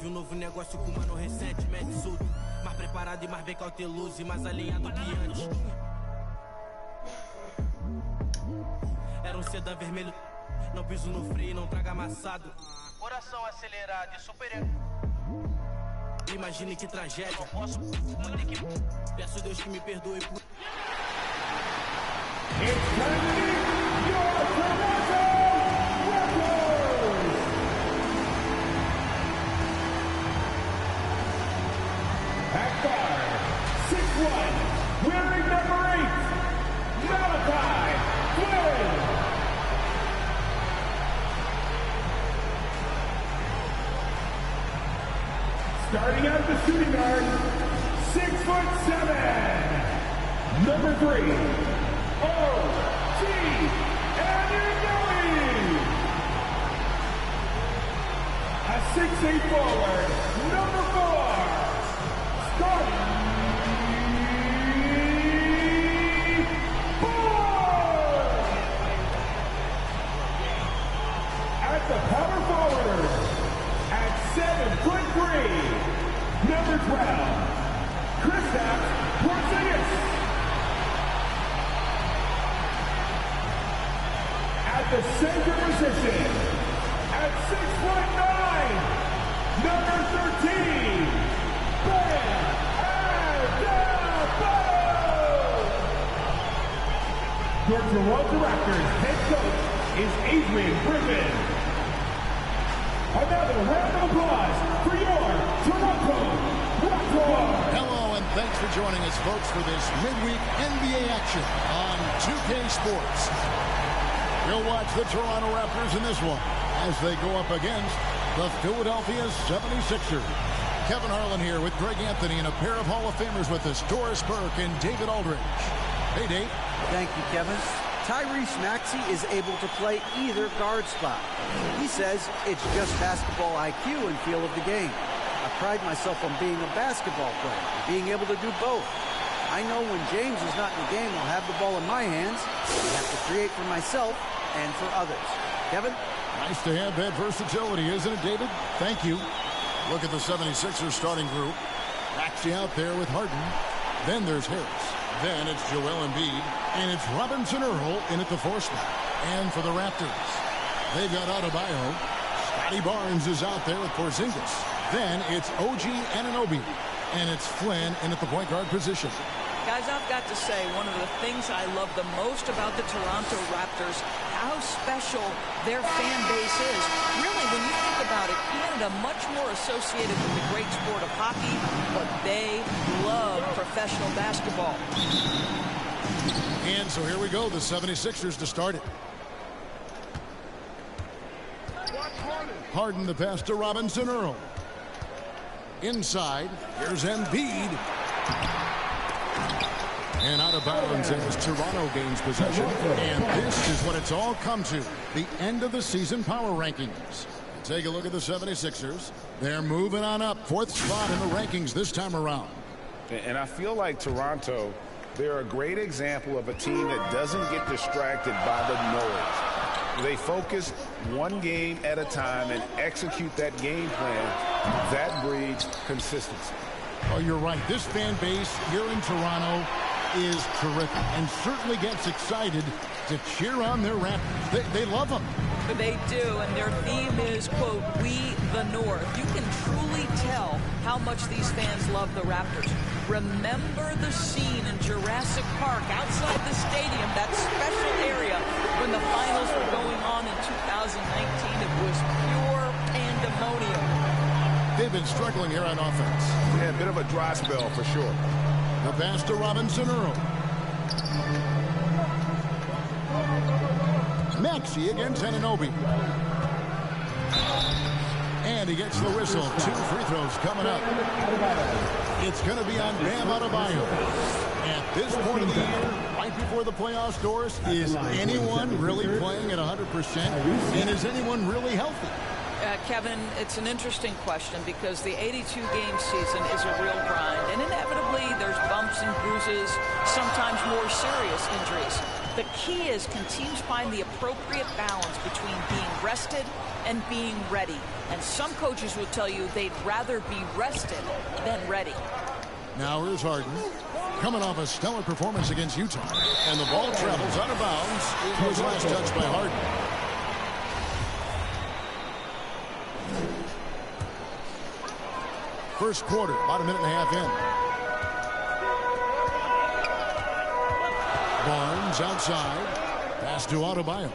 Novo negócio com mano recentemente surdo, mais preparado e mais bem cauteloso e mais alinhado que antes. Era um sedã vermelho, não piso no freio, não traga amassado. Coração acelerado e super. Imagine que tragédia. Não posso muito que peço Deus que me perdoe por. At guard, 6'1", wearing number 8, Nba2k23. Starting out the shooting guard, 6'7", number 3, OG Anunoby. A 6'8" forward, number 4. At the power forward, at 7'3", number 12, Kristaps Porzingis. At the center position, at 6'9", number 13. Your Toronto Raptors head coach is Adrian Griffin. Another round of applause for your Toronto Raptors. Hello and thanks for joining us, folks, for this midweek NBA action on 2K Sports. We'll watch the Toronto Raptors in this one as they go up against the Philadelphia 76ers. Kevin Harlan here with Greg Anthony and a pair of Hall of Famers with us, Doris Burke and David Aldridge. Hey, Dave. Thank you, Kevin. Tyrese Maxey is able to play either guard spot. He says it's just basketball IQ and feel of the game. I pride myself on being a basketball player and being able to do both. I know when James is not in the game, I'll have the ball in my hands. I have to create for myself and for others. Kevin? Nice to have that versatility, isn't it, David? Thank you. Look at the 76ers starting group. Maxey out there with Harden. Then there's Harris. Then it's Joel Embiid. And it's Robinson Earl in at the 4 spot. And for the Raptors, they've got Adebayo, Scotty Barnes is out there with Porzingis. Then it's OG Anunoby. And it's Flynn in at the point guard position. Guys, I've got to say, one of the things I love the most about the Toronto Raptors, how special their fan base is. Really, when you think about it, Canada much more associated with the great sport of hockey, but they love professional basketball. And so here we go, the 76ers to start it. Harden the pass to Robinson Earl. Inside, here's Embiid. And out of bounds as Toronto gains possession. And this is what it's all come to. The end of the season power rankings. Take a look at the 76ers. They're moving on up. 4th spot in the rankings this time around. And I feel like Toronto, they're a great example of a team that doesn't get distracted by the noise. They focus one game at a time and execute that game plan. That breeds consistency. Oh, you're right. This fan base here in Toronto is terrific and certainly gets excited to cheer on their Raptors. They love them. They do, and their theme is, quote, "We the North." You can truly tell how much these fans love the Raptors. Remember the scene in Jurassic Park outside the stadium, that special area when the finals were going on in 2019. It was pure pandemonium. They've been struggling here on offense. Yeah, a bit of a dry spell for sure. The pass to Robinson Earl. Maxey against Anunoby. And he gets the whistle. 2 free throws coming up. It's going to be on Bam Adebayo. At this point of the year, right before the playoffs doors, is anyone really playing at 100%? And is anyone really healthy? Kevin, it's an interesting question because the 82-game season is a real grind, and inevitably there's bumps and bruises, sometimes more serious injuries. The key is, can teams find the appropriate balance between being rested and being ready? And some coaches will tell you they'd rather be rested than ready. Now here's Harden, coming off a stellar performance against Utah. And the ball travels out of bounds. It was last touched by Harden. First quarter, about a minute and a half in. Barnes outside. Pass to Adebayo.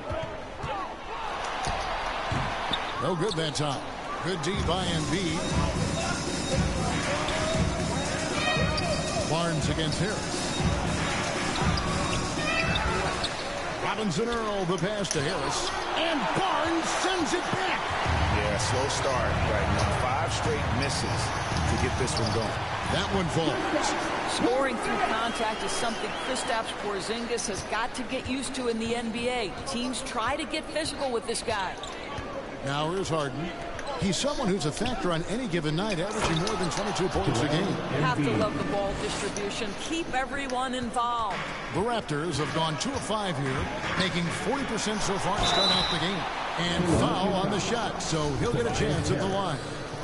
No good that time. Good D by Embiid. Barnes against Harris. Robinson Earl, the pass to Harris. And Barnes sends it back. Yeah, slow start right now. 5 straight misses to get this one going. That one falls. Scoring through contact is something Kristaps Porzingis has got to get used to in the NBA. Teams try to get physical with this guy. Now here's Harden. He's someone who's a factor on any given night, averaging more than 22 points a game. Have to love the ball distribution. Keep everyone involved. The Raptors have gone 2 of 5 here, making 40% so far to start out the game. And foul on the shot, so he'll get a chance at the line.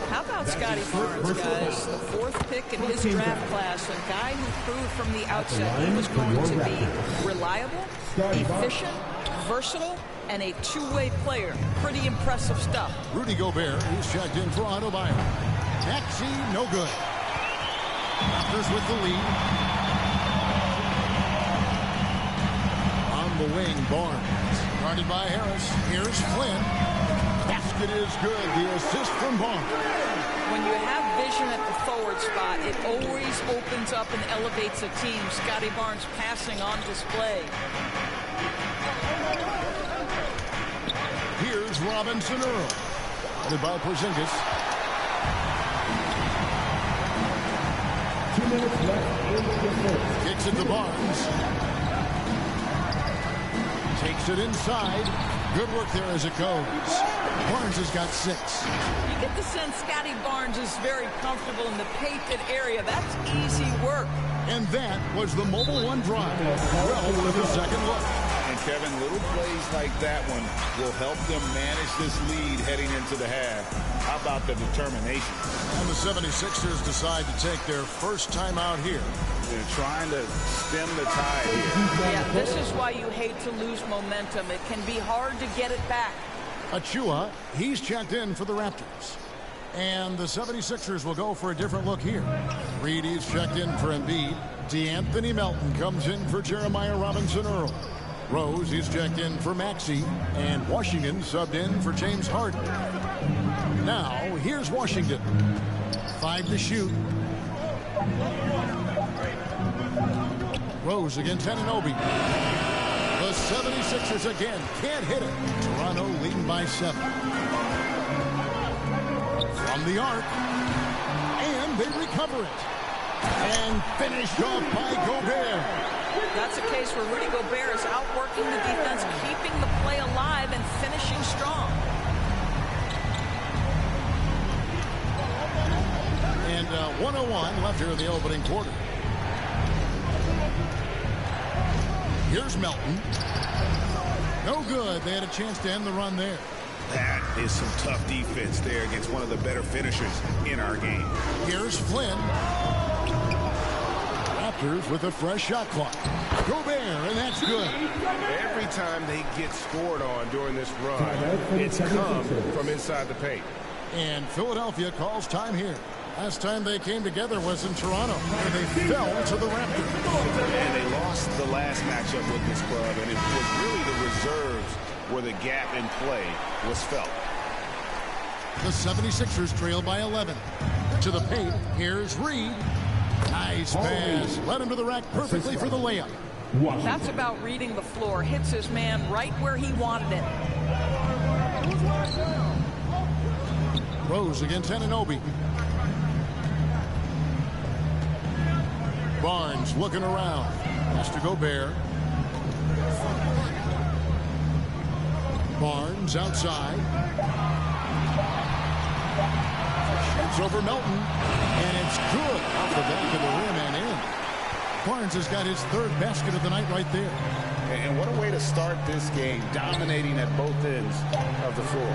How about Scotty Barnes, guys? The 4th pick in his draft class, a guy who proved from the outset he was going to be reliable, efficient, versatile, and a two-way player. Pretty impressive stuff. Rudy Gobert, who's checked in for Adebayo. Maxey, no good. Raptors with the lead. On the wing, Barnes. Guarded by Harris. Here's Flynn. Basket is good. The assist from Barnes. When you have vision at the forward spot, it always opens up and elevates a team. Scotty Barnes passing on display. Here's Robinson Earl. Guarded by Porzingis. 2 minutes left in the first. Kicks it to Barnes. Takes it inside. Good work there as it goes. Barnes has got 6. You get the sense Scotty Barnes is very comfortable in the painted area. That's easy work. And that was the Mobile One drive. Well, with a second look. And Kevin, little plays like that one will help them manage this lead heading into the half. How about the determination? And the 76ers decide to take their first time out here. They're trying to stem the tide here. Yeah, this is why you hate to lose momentum. It can be hard to get it back. Achua, he's checked in for the Raptors. And the 76ers will go for a different look here. Reed, he's checked in for Embiid. DeAnthony Melton comes in for Jeremiah Robinson-Earl. Rose, he's checked in for Maxey. And Washington subbed in for James Harden. Now, here's Washington. 5 to shoot. Rose against Anunoby. The 76ers again can't hit it. Toronto leading by 7. From the arc. And they recover it. And finished off by Gobert. That's a case where Rudy Gobert is outworking the defense, keeping the play alive, and finishing strong. And 1:01 left here in the opening quarter. Here's Melton. No good. They had a chance to end the run there. That is some tough defense there against one of the better finishers in our game. Here's Flynn. Raptors with a fresh shot clock. Gobert, and that's good. Every time they get scored on during this run, it's come from inside the paint. And Philadelphia calls time here. Last time they came together was in Toronto, and they fell to the Raptors. And they lost the last matchup with this club, and it was really the reserves where the gap in play was felt. The 76ers trail by 11. To the paint, here's Reed. Nice pass. Led him to the rack perfectly for the layup. That's about reading the floor. Hits his man right where he wanted it. Rose against Anunoby. Barnes looking around. Has to Gobert. Barnes outside. Shoots over Melton. And it's good off the back of the rim and in. Barnes has got his 3rd basket of the night right there. And what a way to start this game, dominating at both ends of the floor.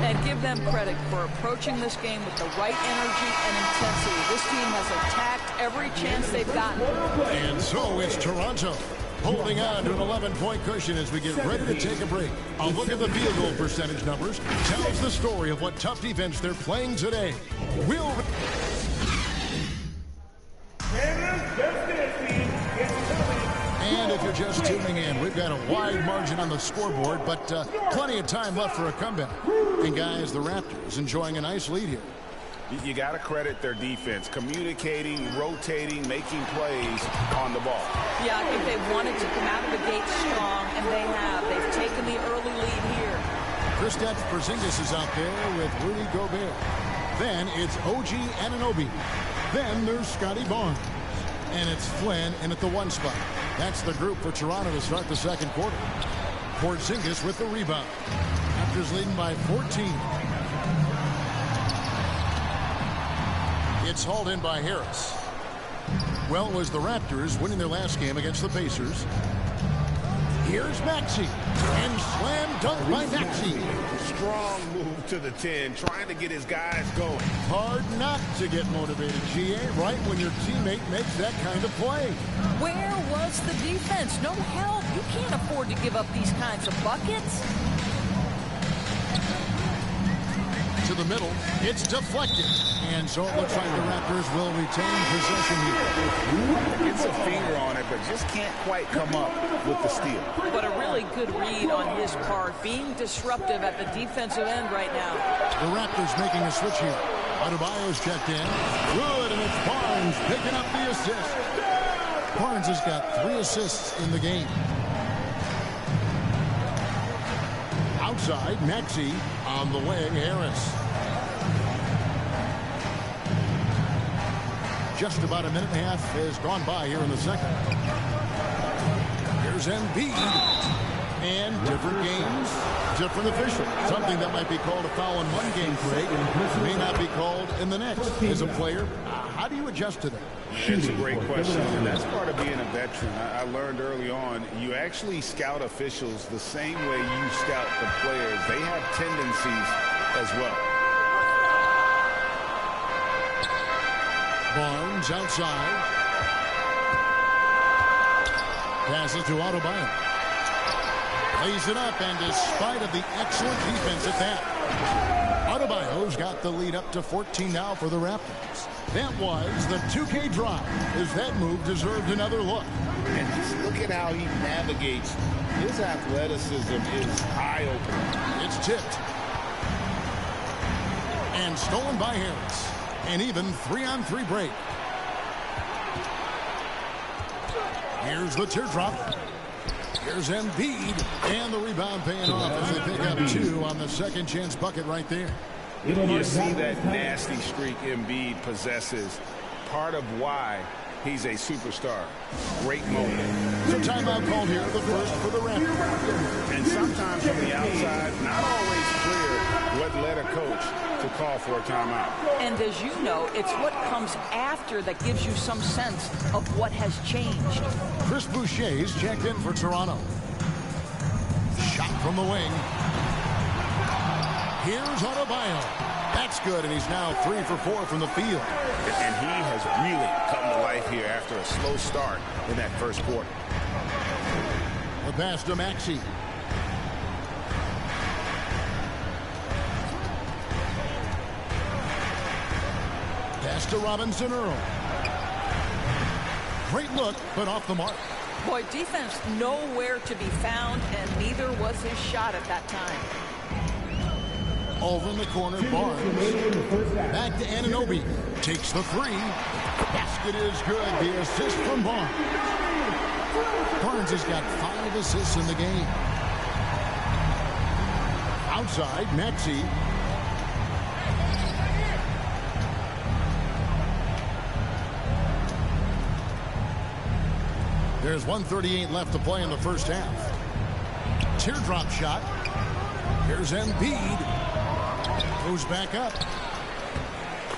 And give them credit for approaching this game with the right energy and intensity. This team has attacked every chance they've gotten. And so is Toronto, holding on to an 11-point cushion as we get ready to take a break. A look at the field goal percentage numbers tells the story of what tough defense they're playing today. And if you're just tuning in, we've got a wide margin on the scoreboard, but plenty of time left for a comeback. And guys, the Raptors enjoying a nice lead here. You got to credit their defense, communicating, rotating, making plays on the ball. Yeah, I think they wanted to come out of the gate strong, and they have. They've taken the early lead here. Kristaps Porzingis is out there with Rudy Gobert. Then it's OG Anunoby. Then there's Scotty Barnes. And it's Flynn in at the 1 spot. That's the group for Toronto to start the second quarter. Porzingis with the rebound. Raptors leading by 14. It's hauled in by Harris. Well, it was the Raptors winning their last game against the Pacers. Here's Maxey. And slam dunk by Maxey. Strong move to the 10, trying to get his guys going. Hard not to get motivated, GA, right when your teammate makes that kind of play. Where was the defense? No help. You can't afford to give up these kinds of buckets. To the middle, it's deflected. And so it looks like the Raptors will retain possession here. Gets a finger on it, but just can't quite come up with the steal. But a really good read on his part, being disruptive at the defensive end right now. The Raptors making a switch here. Adebayo's checked in. Good, and it's Barnes picking up the assist. Barnes has got 3 assists in the game. Outside, Maxey on the wing, Harris. Just about a minute and a half has gone by here in the second. Here's Embiid. And different games, different official. Something that might be called a foul in one game, Craig, may not be called in the next. As a player, how do you adjust to that? It's a great question, and that's part of being a veteran. I learned early on, you actually scout officials the same way you scout the players. They have tendencies as well. Barnes outside. Passes to Adebayo. Lays it up, and despite of the excellent defense at that, Adebayo's got the lead up to 14 now for the Raptors. That was the 2K drive, as that move deserved another look. And just look at how he navigates. His athleticism is eye-opening. It's tipped. And stolen by Harris. An even 3-on-3 break. Here's the teardrop. Here's Embiid. And the rebound paying off as they pick up 2 on the second chance bucket right there. You see that nasty streak Embiid possesses. Part of why he's a superstar. Great moment. So timeout called here, the first for the Raptors. And sometimes from the outside, not always clear what led a coach to call for a timeout. And as you know, it's what comes after that gives you some sense of what has changed. Chris Boucher's checked in for Toronto. Shot from the wing. Here's Adebayo. That's good, and he's now 3 for 4 from the field. And he has really come to life here after a slow start in that first quarter. The pass to Maxey. Pass to Robinson Earl. Great look, but off the mark. Boy, defense nowhere to be found, and neither was his shot at that time. Over in the corner, Barnes. Back to Anunoby. Takes the 3. Basket is good. The assist from Barnes. Barnes has got 5 assists in the game. Outside, Maxey. There's 1:38 left to play in the first half. Teardrop shot. Here's Embiid. Goes back up.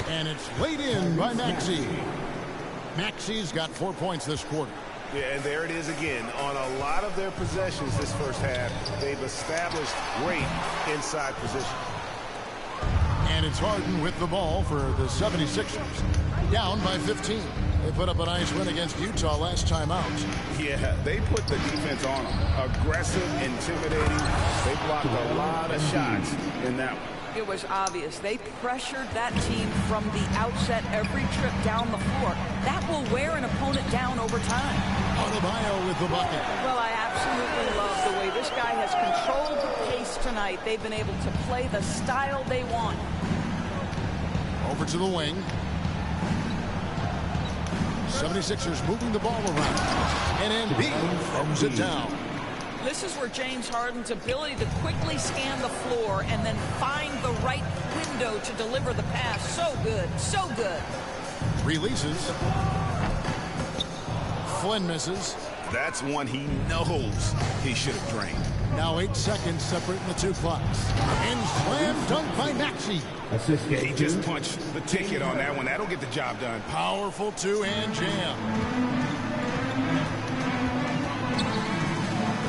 And it's laid in by Maxey. Maxey's got 4 points this quarter. Yeah, and there it is again. On a lot of their possessions this first half, they've established great inside position. And it's Harden with the ball for the 76ers. Down by 15. They put up a nice win against Utah last time out. Yeah, they put the defense on them. Aggressive, intimidating. They blocked a lot of shots in that one. It was obvious. They pressured that team from the outset every trip down the floor. That will wear an opponent down over time. Adebayo with the bucket. Well, I absolutely love the way this guy has controlled the pace tonight. They've been able to play the style they want. Over to the wing. 76ers moving the ball around. And Embiid throws it down. This is where James Harden's ability to quickly scan the floor and then find the right window to deliver the pass. So good, so good. Releases. Flynn misses. That's one he knows he should have drained. Now 8 seconds separating the 2 clocks. And slam dunk by Maxey. Yeah, he just punched the ticket on that one. That'll get the job done. Powerful 2-hand jam.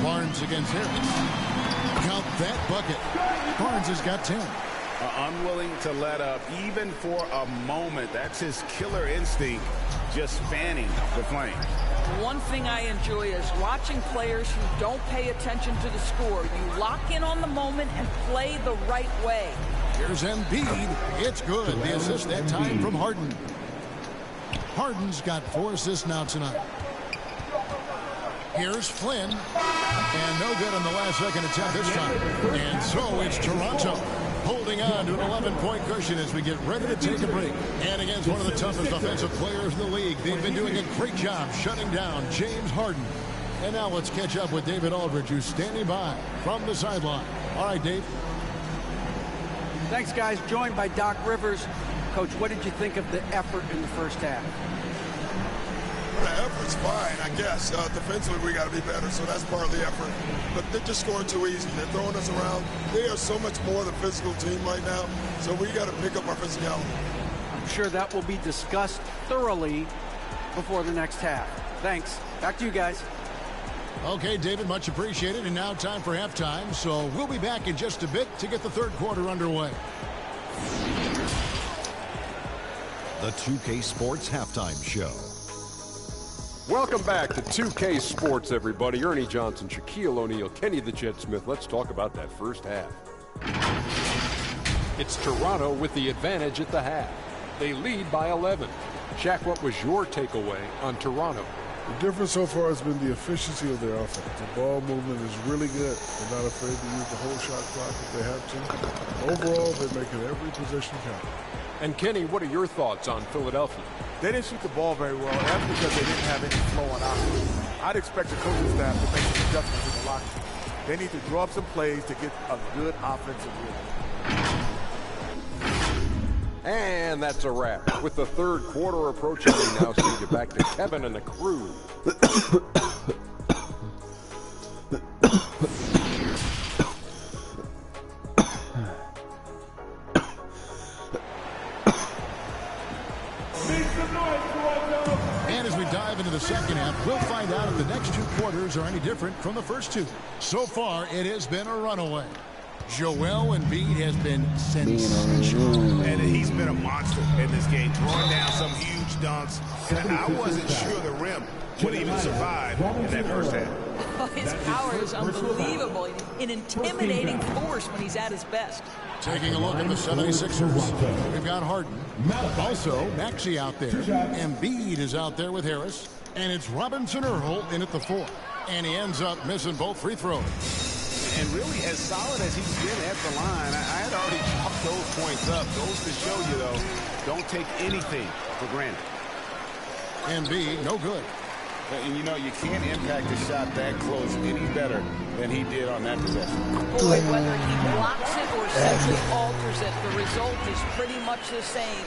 Barnes against Harris. Count that bucket. Barnes has got 10. Unwilling to let up even for a moment. That's his killer instinct, just fanning the flame. One thing I enjoy is watching players who don't pay attention to the score. You lock in on the moment and play the right way. Here's Embiid. It's good. The assist that time from Harden. Harden's got 4 assists now tonight. Here's Flynn. And no good on the last second attempt this time. And so it's Toronto holding on to an 11-point cushion as we get ready to take a break. And against one of the toughest offensive players in the league, they've been doing a great job shutting down James Harden. And now let's catch up with David Aldridge, who's standing by from the sideline. All right, Dave. Thanks, guys. Joined by Doc Rivers. Coach, what did you think of the effort in the first half? Well, the effort's fine, I guess. Defensively, we got to be better, so that's part of the effort. But they're just scoring too easy. They're throwing us around. They are so much more the physical team right now, so we got to pick up our physicality. I'm sure that will be discussed thoroughly before the next half. Thanks. Back to you guys. Okay, David, much appreciated. And now time for halftime, so we'll be back in just a bit to get the third quarter underway. The 2K Sports Halftime Show. Welcome back to 2K Sports, everybody. Ernie Johnson, Shaquille O'Neal, Kenny the Jet Smith. Let's talk about that first half. It's Toronto with the advantage at the half. They lead by 11. Shaq, what was your takeaway on Toronto? The difference so far has been the efficiency of their offense. The ball movement is really good. They're not afraid to use the whole shot clock if they have to. Overall, they're making every possession count. And Kenny, what are your thoughts on Philadelphia? They didn't shoot the ball very well. That's because they didn't have any flow on offense. I'd expect the coaching staff to make some adjustments in the locker room. They need to draw up some plays to get a good offensive rhythm. And that's a wrap. With the third quarter approaching, we now send you back to Kevin and the crew. And as we dive into the second half, we'll find out if the next two quarters are any different from the first two. So far, it has been a runaway. Joel Embiid has been sensational. And he's been a monster in this game, throwing down some huge dunks. I wasn't sure the rim would even survive in that first half. Oh, his power is unbelievable. An intimidating force when he's at his best. Taking a look at the 76ers, we've got Harden. Also, Maxey out there. Embiid is out there with Harris. And it's Robinson Earl in at the 4. And he ends up missing both free throws. And really, as solid as he's been at the line, I had already chalked those points up. Goes to show you, though, don't take anything for granted. Embiid, no good. And, you know, you can't impact a shot that close any better than he did on that possession. Boy, whether he blocks it or simply alters it, the result is pretty much the same.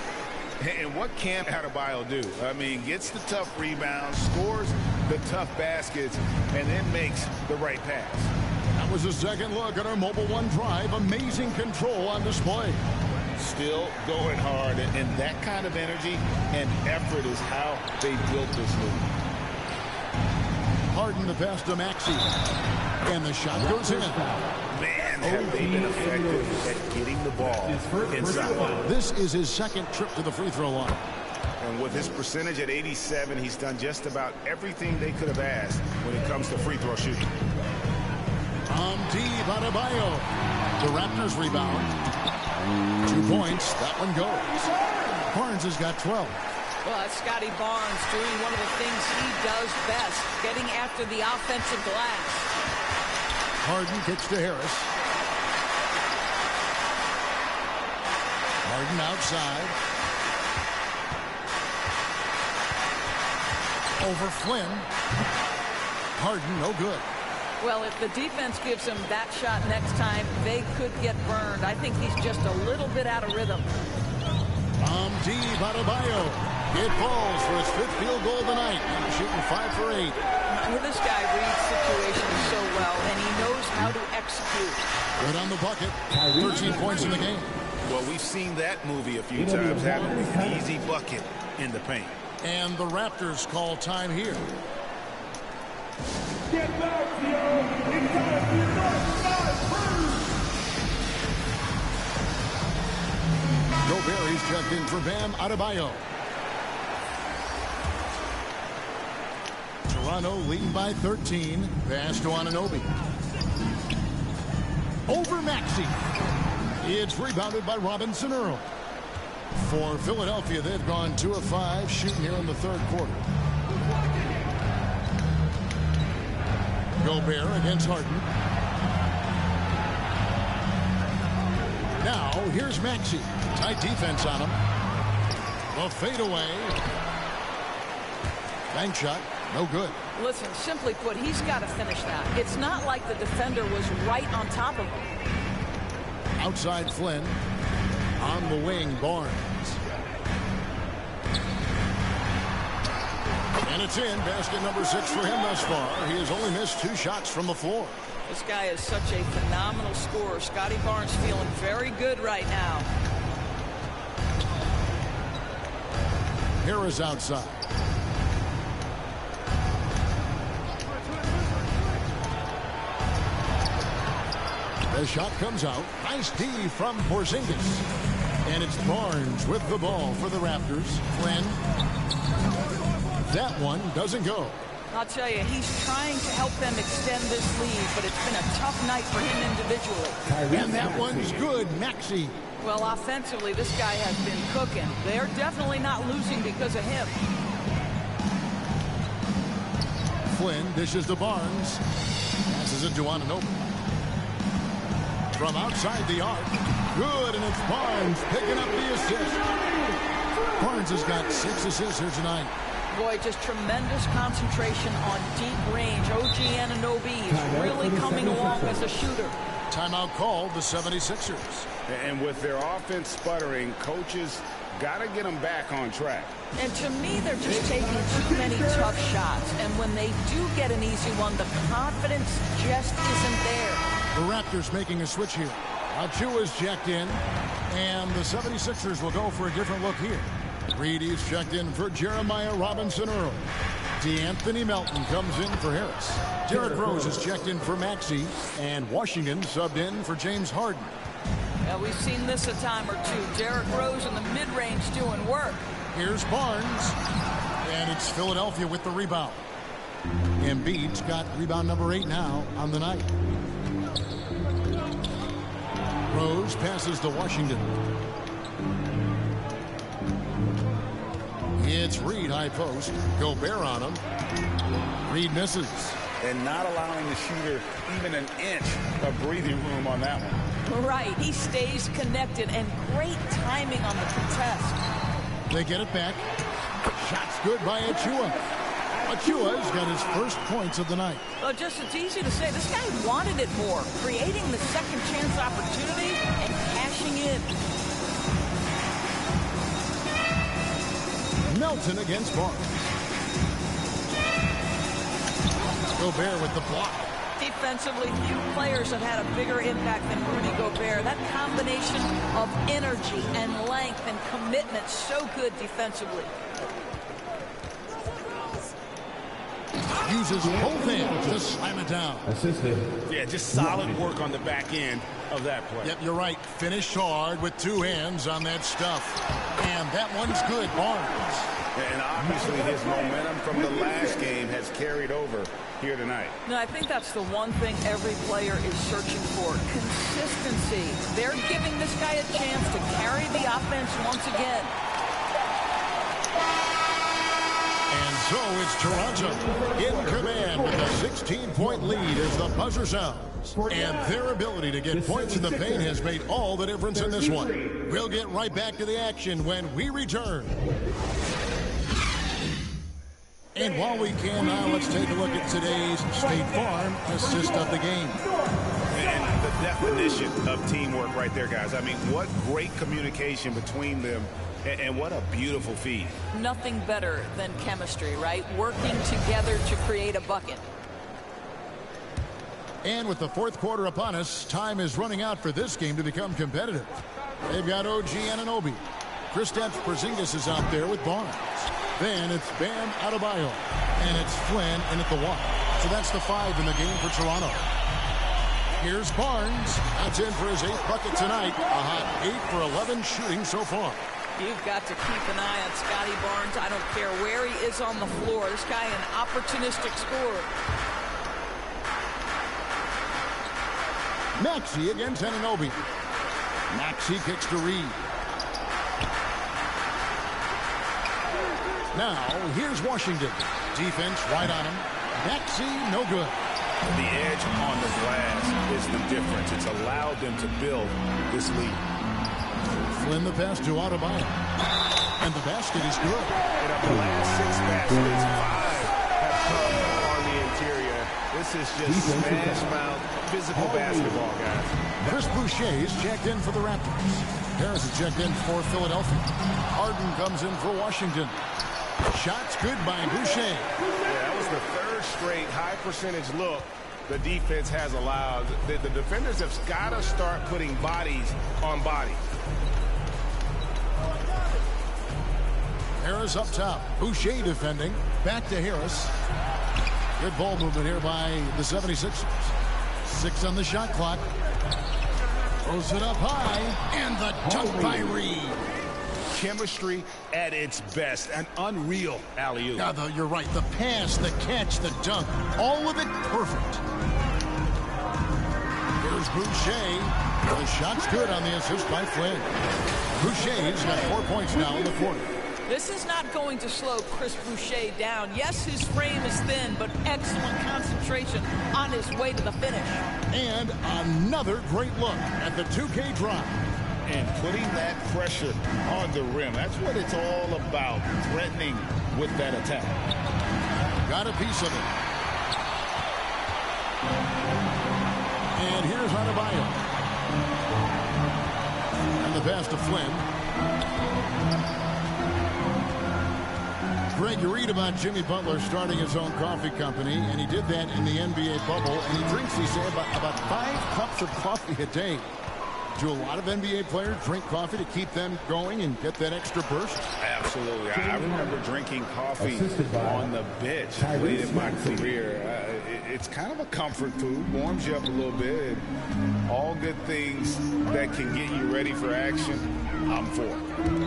And what can Adebayo do? I mean, gets the tough rebounds, scores the tough baskets, and then makes the right pass. That was a second look at our Mobile One drive. Amazing control on display. Still going hard, and that kind of energy and effort is how they built this league. Harden the pass to Maxey. And the shot goes in. Man, have they been effective at getting the ball inside. This is his second trip to the free throw line. And with his percentage at 87, he's done just about everything they could have asked when it comes to free throw shooting. Deep Adebayo. The Raptors rebound. 2 points. That one goes. Barnes has got 12. Well, that's Scotty Barnes doing one of the things he does best, getting after the offensive glass. Harden kicks to Harris. Harden outside. Over Flynn. Harden, no good. Well, if the defense gives him that shot next time, they could get burned. I think he's just a little bit out of rhythm. Deep Adebayo. It falls for his 5th field goal of the night. And shooting 5 for 8. This guy reads situations so well, and he knows how to execute. Good on the bucket. 13 points in the game. Well, we've seen that movie a few times, haven't we? An easy bucket in the paint. And the Raptors call time here. Get back, yo! It's time for your North Side Crew! Gobert, he's checked in for Bam Adebayo. Toronto leading by 13. Pass to Anunoby. Over Maxey. It's rebounded by Robinson Earl. For Philadelphia, they've gone 2 of 5 shooting here in the third quarter. Gobert against Harden. Now, here's Maxey. Tight defense on him. The fadeaway. Bank shot. No good. Listen, simply put, he's got to finish that. It's not like the defender was right on top of him. Outside Flynn. On the wing, Barnes. And it's in. Basket number 6 for him thus far. He has only missed 2 shots from the floor. This guy is such a phenomenal scorer. Scotty Barnes feeling very good right now. Harris outside. The shot comes out. Nice D from Porzingis. And it's Barnes with the ball for the Raptors. Flynn. That one doesn't go. I'll tell you, he's trying to help them extend this lead, but it's been a tough night for him individually. And that one's good, Maxey. Well, offensively, this guy has been cooking. They're definitely not losing because of him. Flynn dishes to Barnes. Passes it to Anunoby. From outside the arc. Good, and it's Barnes picking up the assist. Barnes has got 6 assists here tonight. Boy, just tremendous concentration on deep range. OG Anunoby is really coming along as a shooter. Timeout called the 76ers. And with their offense sputtering, coaches got to get them back on track. And to me, they're just taking too many tough shots. And when they do get an easy one, the confidence just isn't there. The Raptors making a switch here. Achua's checked in, and the 76ers will go for a different look here. Reedy's checked in for Jeremiah Robinson Earl. DeAnthony Melton comes in for Harris. Derrick Rose is checked in for Maxey, and Washington subbed in for James Harden. Well, we've seen this a time or two. Derrick Rose in the mid-range doing work. Here's Barnes, and it's Philadelphia with the rebound. Embiid's got rebound number 8 now on the night. Rose passes to Washington. It's Reed high post. Gobert on him. Reed misses. And not allowing the shooter even an inch of breathing room on that one. Right. He stays connected, and great timing on the contest. They get it back. Shot's good by Achua. Achua's got his first points of the night. Well, just it's easy to say. This guy wanted it more. Creating the second chance opportunity and cashing in. Melton against Barnes. Gobert with the block. Defensively, few players have had a bigger impact than Rudy Gobert. That combination of energy and length and commitment, so good defensively. Uses both hands to slam it down. Yeah, just solid work on the back end of that play. Yep, you're right. Finished hard with 2 hands on that stuff. And that one's good, Barnes. And obviously his momentum from the last game has carried over here tonight. No, I think that's the one thing every player is searching for. Consistency. They're giving this guy a chance to carry the offense once again. And so it's Toronto in command with a 16-point lead as the buzzer sounds. And their ability to get points in the paint has made all the difference in this one. We'll get right back to the action when we return. And while we can now, let's take a look at today's State Farm assist of the game. And the definition of teamwork right there, guys. I mean, what great communication between them. And what a beautiful feed. Nothing better than chemistry, right? Working together to create a bucket. And with the 4th quarter upon us, time is running out for this game to become competitive. They've got OG Anunoby. Kristaps Porzingis is out there with Barnes. Then it's Bam Adebayo. And it's Flynn in at the 1. So that's the 5 in the game for Toronto. Here's Barnes. That's in for his 8th bucket tonight. A hot 8 for 11 shooting so far. You've got to keep an eye on Scotty Barnes. I don't care where he is on the floor. This guy an opportunistic scorer. Maxey against Anunoby. Maxey kicks to Reed. Now, here's Washington. Defense right on him. Maxey, no good. The edge on the glass is the difference. It's allowed them to build this lead. Flynn the pass to Adebayo. And the basket is good. And of the last 6 baskets, 5 have come on the interior. This is just smash mouth physical basketball, guys. Chris Boucher is checked in for the Raptors. Terrence is checked in for Philadelphia. Harden comes in for Washington. Shots good by Boucher. Yeah, that was the 3rd straight high percentage look the defense has allowed. The defenders have got to start putting bodies on bodies. Harris up top. Boucher defending. Back to Harris. Good ball movement here by the 76ers. 6 on the shot clock. Throws it up high. And the dunk by Reed. chemistry at its best. An unreal alley-oop. Yeah, though, you're right. The pass, the catch, the dunk, all of it perfect. Here's Boucher. The shot's good on the assist by Flynn. Boucher's got 4 points now in the quarter. This is not going to slow Chris Boucher down. Yes, his frame is thin, but excellent concentration on his way to the finish. And another great look at the 2K drive. And putting that pressure on the rim. That's what it's all about, threatening with that attack. Got a piece of it. And here's Adebayo. And the pass to Flynn. Greg, you read about Jimmy Butler starting his own coffee company, and he did that in the NBA bubble, and he drinks, he said, about 5 cups of coffee a day. Do a lot of NBA players drink coffee to keep them going and get that extra burst? Absolutely. I remember drinking coffee on the bench late in my career. It's kind of a comfort food, warms you up a little bit. All good things that can get you ready for action, I'm for.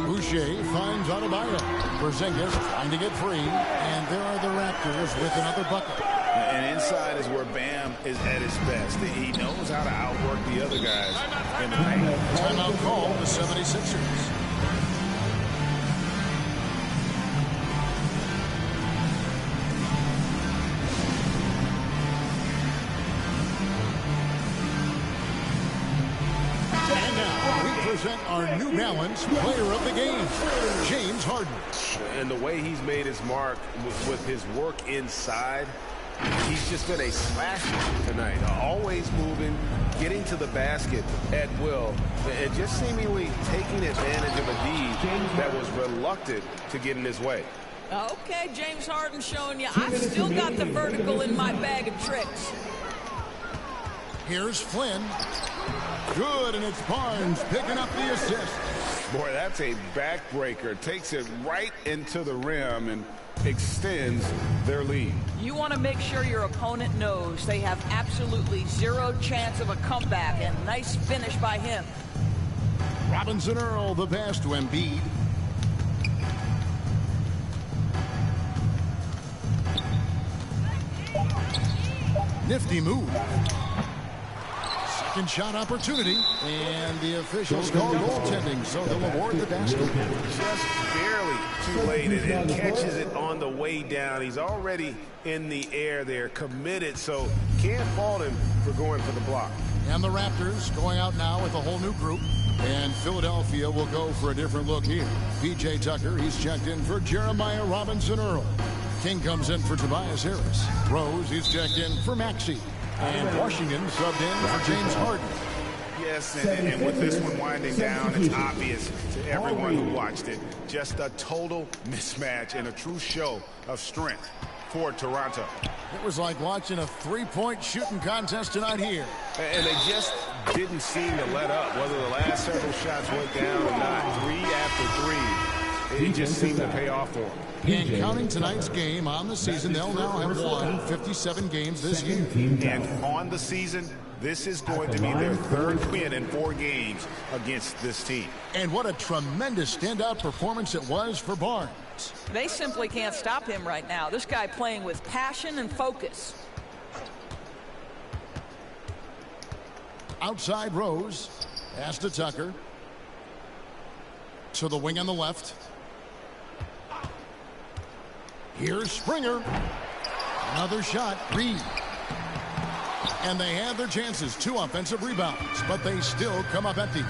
Boucher finds Adebayo. Porzingis trying to get free, and there are the Raptors with another bucket. And inside is where Bam is at his best. He knows how to outwork the other guys in the paint. Timeout call the 76ers. And now we present our New Balance player of the game, James Harden. And the way he's made his mark with his work inside, he's just been a slasher tonight. Always moving, getting to the basket at will, and just seemingly taking advantage of a D that was reluctant to get in his way. Okay, James Harden showing you I've still got the vertical in my bag of tricks. Here's Flynn. Good, and it's Barnes picking up the assist. Boy, that's a backbreaker. Takes it right into the rim and extends their lead. You want to make sure your opponent knows they have absolutely zero chance of a comeback, and nice finish by him. Robinson Earl, the pass to Embiid. Nifty move. Second shot opportunity, and the officials call goaltending, so they'll award the basket. Just barely too late, and catches it on the way down. He's already in the air there, committed, so can't fault him for going for the block. And the Raptors going out now with a whole new group, and Philadelphia will go for a different look here. P.J. Tucker, he's checked in for Jeremiah Robinson Earl. King comes in for Tobias Harris. Rose, he's checked in for Maxey. And Washington subbed in for James Harden. Yes, and with this one winding down, it's obvious to everyone who watched it. Just a total mismatch and a true show of strength for Toronto. It was like watching a three-point shooting contest tonight here. And they just didn't seem to let up, whether the last several shots went down or not. 3 after 3, it just seemed to pay off for them. And counting tonight's game on the season, they'll now have won 57 games this year. And on the season, this is going to be their 3rd win in 4 games against this team. And what a tremendous standout performance it was for Barnes. They simply can't stop him right now. This guy playing with passion and focus. Outside Rose. Pass to Tucker. To the wing on the left. Here's Springer. Another shot. Reed. And they had their chances. 2 offensive rebounds, but they still come up empty.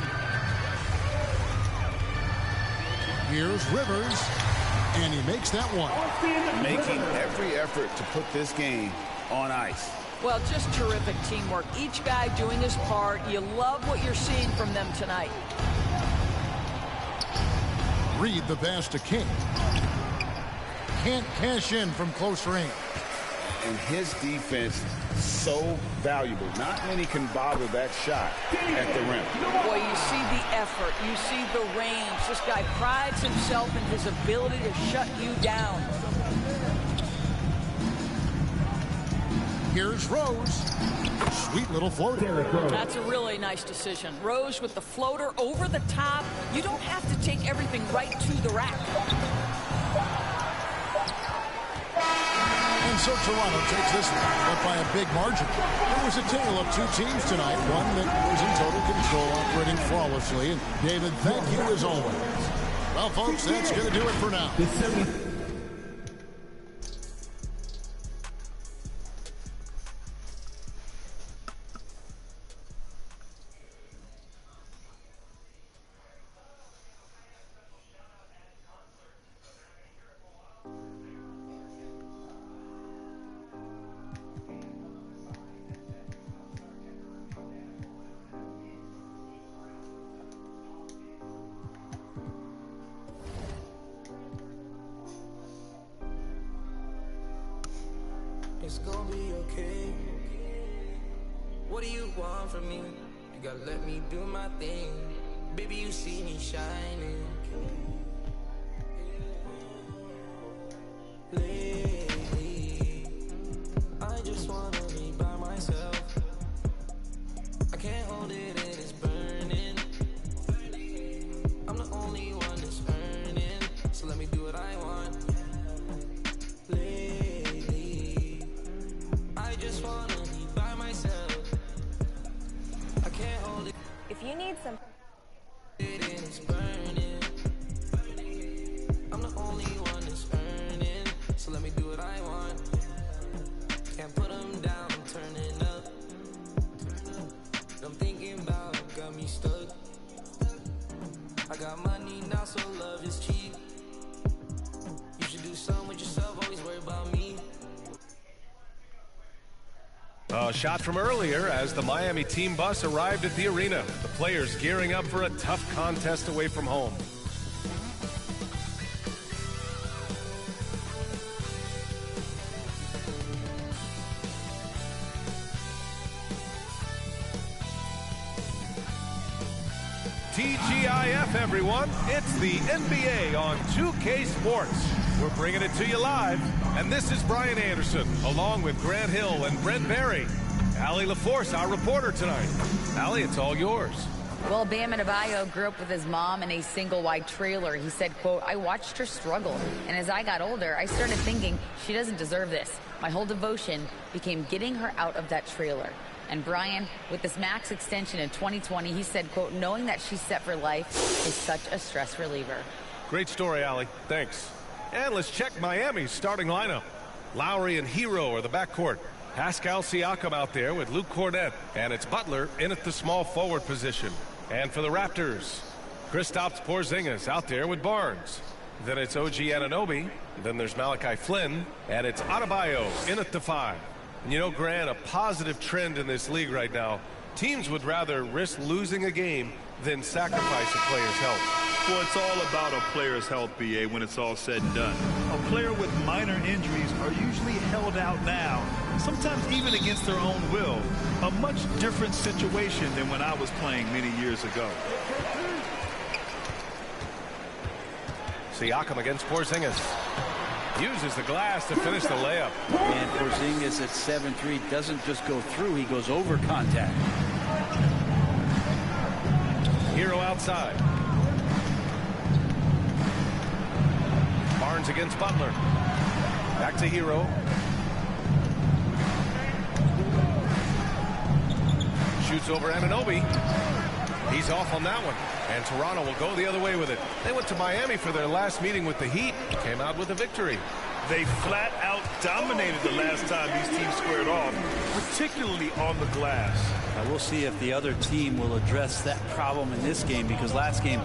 Here's Rivers. And he makes that one. Making every effort to put this game on ice. Well, just terrific teamwork. Each guy doing his part. You love what you're seeing from them tonight. Reed the pass to King. Can't cash in from close range. And his defense so valuable. Not many can bother that shot at the rim. Boy, you see the effort. You see the range. This guy prides himself in his ability to shut you down. Here's Rose. Sweet little floater. That's a really nice decision. Rose with the floater over the top. You don't have to take everything right to the rack. And so Toronto takes this one, but by a big margin. It was a tale of two teams tonight, one that was in total control, operating flawlessly. And David, thank you as always. Well, folks, that's going to do it for now. It's gonna be okay. What do you want from me? You gotta let me do my thing. Baby, you see me shining. Lately, I just wanna be by myself. I can't hold it and it's burning. I'm the only one that's earning, so let me do what I want. Lately, I just wanna be by myself. I can't hold it. If you need some. It's burning. I'm the only one that's earning, so let me do what I want. Can't put them down, I'm turning up. I'm thinking about got me stuck. I got money now, so love is cheap. You should do something with yourself, always worry about me. A shot from earlier as the Miami team bus arrived at the arena. The players gearing up for a tough contest away from home. TGIF, everyone. It's the NBA on 2K Sports. We're bringing it to you live. And this is Brian Anderson, along with Grant Hill and Brent Barry. Allie LaForce, our reporter tonight. Allie, it's all yours. Well, Bam Adebayo grew up with his mom in a single-wide trailer. He said, quote, I watched her struggle, and as I got older, I started thinking she doesn't deserve this. My whole devotion became getting her out of that trailer. And Brian, with this max extension in 2020, he said, quote, knowing that she's set for life is such a stress reliever. Great story, Allie. Thanks. And let's check Miami's starting lineup. Lowry and Hero are the backcourt. Pascal Siakam out there with Luke Cornett. And it's Butler in at the small forward position. And for the Raptors, Kristaps Porzingis out there with Barnes. Then it's OG Anunoby. Then there's Malachi Flynn. And it's Adebayo in at the 5. And you know, Grant, a positive trend in this league right now. Teams would rather risk losing a game than sacrifice a player's health. Well, it's all about a player's health, BA, when it's all said and done. A player with minor injuries are usually held out now, sometimes even against their own will. A much different situation than when I was playing many years ago. Siakam against Porzingis. Uses the glass to finish the layup. And Porzingis at 7-3 doesn't just go through, he goes over contact. Hero outside. Barnes against Butler. Back to Hero. Shoots over Anunoby. He's off on that one. And Toronto will go the other way with it. They went to Miami for their last meeting with the Heat. Came out with a victory. They flat out dominated the last time these teams squared off, particularly on the glass. Now we'll see if the other team will address that problem in this game, because last game,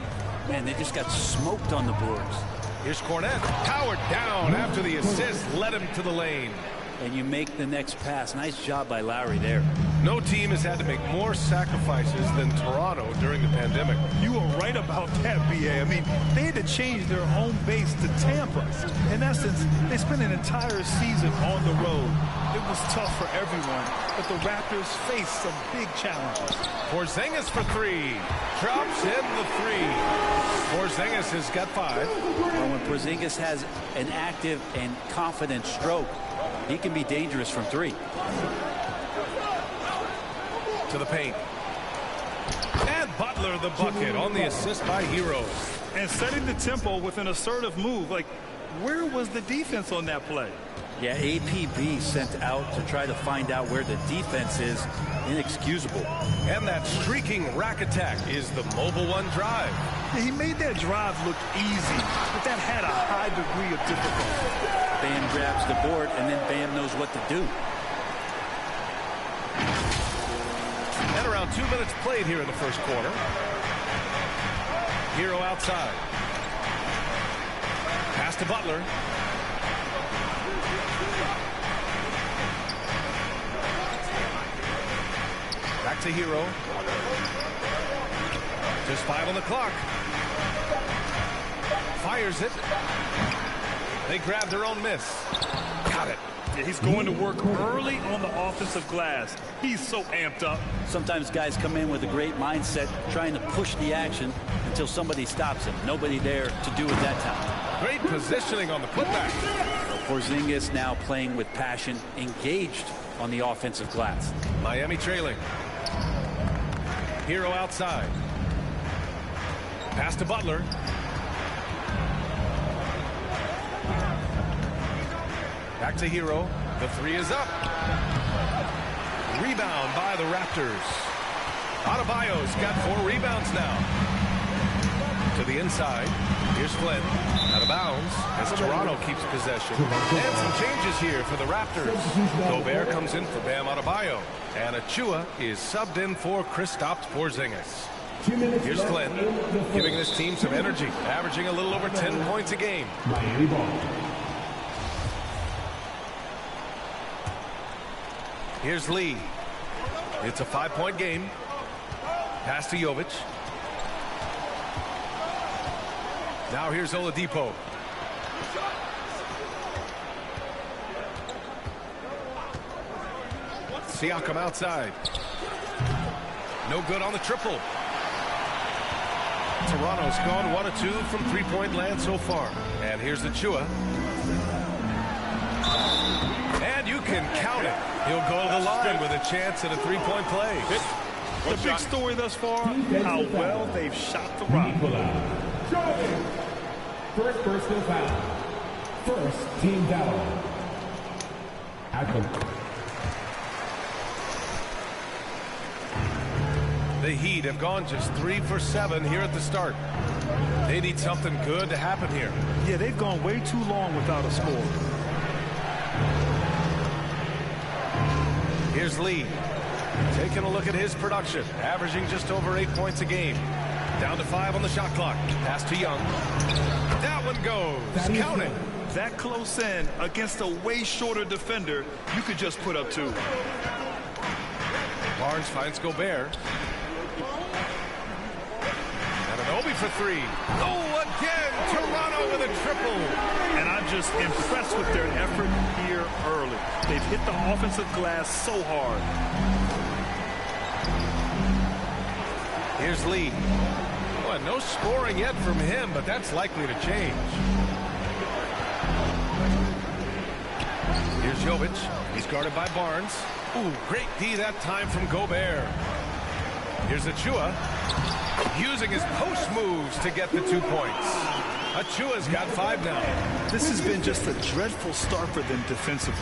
man, they just got smoked on the boards. Here's Cornett. Powered down after the assist led him to the lane. And you make the next pass. Nice job by Lowry there. No team has had to make more sacrifices than Toronto during the pandemic. You were right about that, BA. I mean, they had to change their home base to Tampa. In essence, they spent an entire season on the road. It was tough for everyone, but the Raptors faced some big challenges. Porzingis for 3. Drops in the 3. Porzingis has got 5. Well, when Porzingis has an active and confident stroke, he can be dangerous from three. To the paint. And Butler the bucket on the assist by Hero. And setting the tempo with an assertive move. Like, where was the defense on that play? Yeah, APB sent out to try to find out where the defense is. Inexcusable. And that streaking rack attack is the Mobile One drive. Yeah, he made that drive look easy, but that had a high degree of difficulty. Bam grabs the board, and then Bam knows what to do. And around 2 minutes played here in the first quarter. Hero outside. Pass to Butler. Back to Hero. Just 5 on the clock. Fires it. They grab their own miss. Got it. Yeah, he's going to work early on the offensive glass. He's so amped up. Sometimes guys come in with a great mindset, trying to push the action until somebody stops him. Nobody there to do it that time. Great positioning on the putback. Porzingis now playing with passion, engaged on the offensive glass. Miami trailing. Hero outside. Pass to Butler. Back to Hero. The three is up. Rebound by the Raptors. Adebayo's got 4 rebounds now. To the inside. Here's Flynn. Out of bounds as Toronto keeps possession. And some changes here for the Raptors. Gobert comes in for Bam Adebayo. And Achua is subbed in for Kristaps Porzingis. Here's Flynn, giving this team some energy, averaging a little over 10 points a game. Miami ball. Here's Lee. It's a 5-point game. Pass to Jovic. Now here's Oladipo. Siakam outside. No good on the triple. Toronto's gone 1 of 2 from 3-point land so far. And here's Achua. And you can count it. He'll go to the line with a chance at a 3-point play. The big story thus far, how well they've shot the rock. First personal foul. First team foul. The Heat have gone just 3 for 7 here at the start. They need something good to happen here. Yeah, they've gone way too long without a score. Here's Lee. Taking a look at his production. Averaging just over 8 points a game. Down to 5 on the shot clock. Pass to Young. That one goes. Count it. That close in against a way shorter defender, you could just put up 2. Barnes finds Gobert. Obi for 3. Oh, again, Toronto with a triple. And I'm just impressed with their effort here early. They've hit the offensive glass so hard. Here's Lee. Well, no scoring yet from him, but that's likely to change. Here's Jovic. He's guarded by Barnes. Ooh, great D that time from Gobert. Here's Achua. Using his post moves to get the 2 points. Achua's got 5 now. This has been just a dreadful start for them defensively.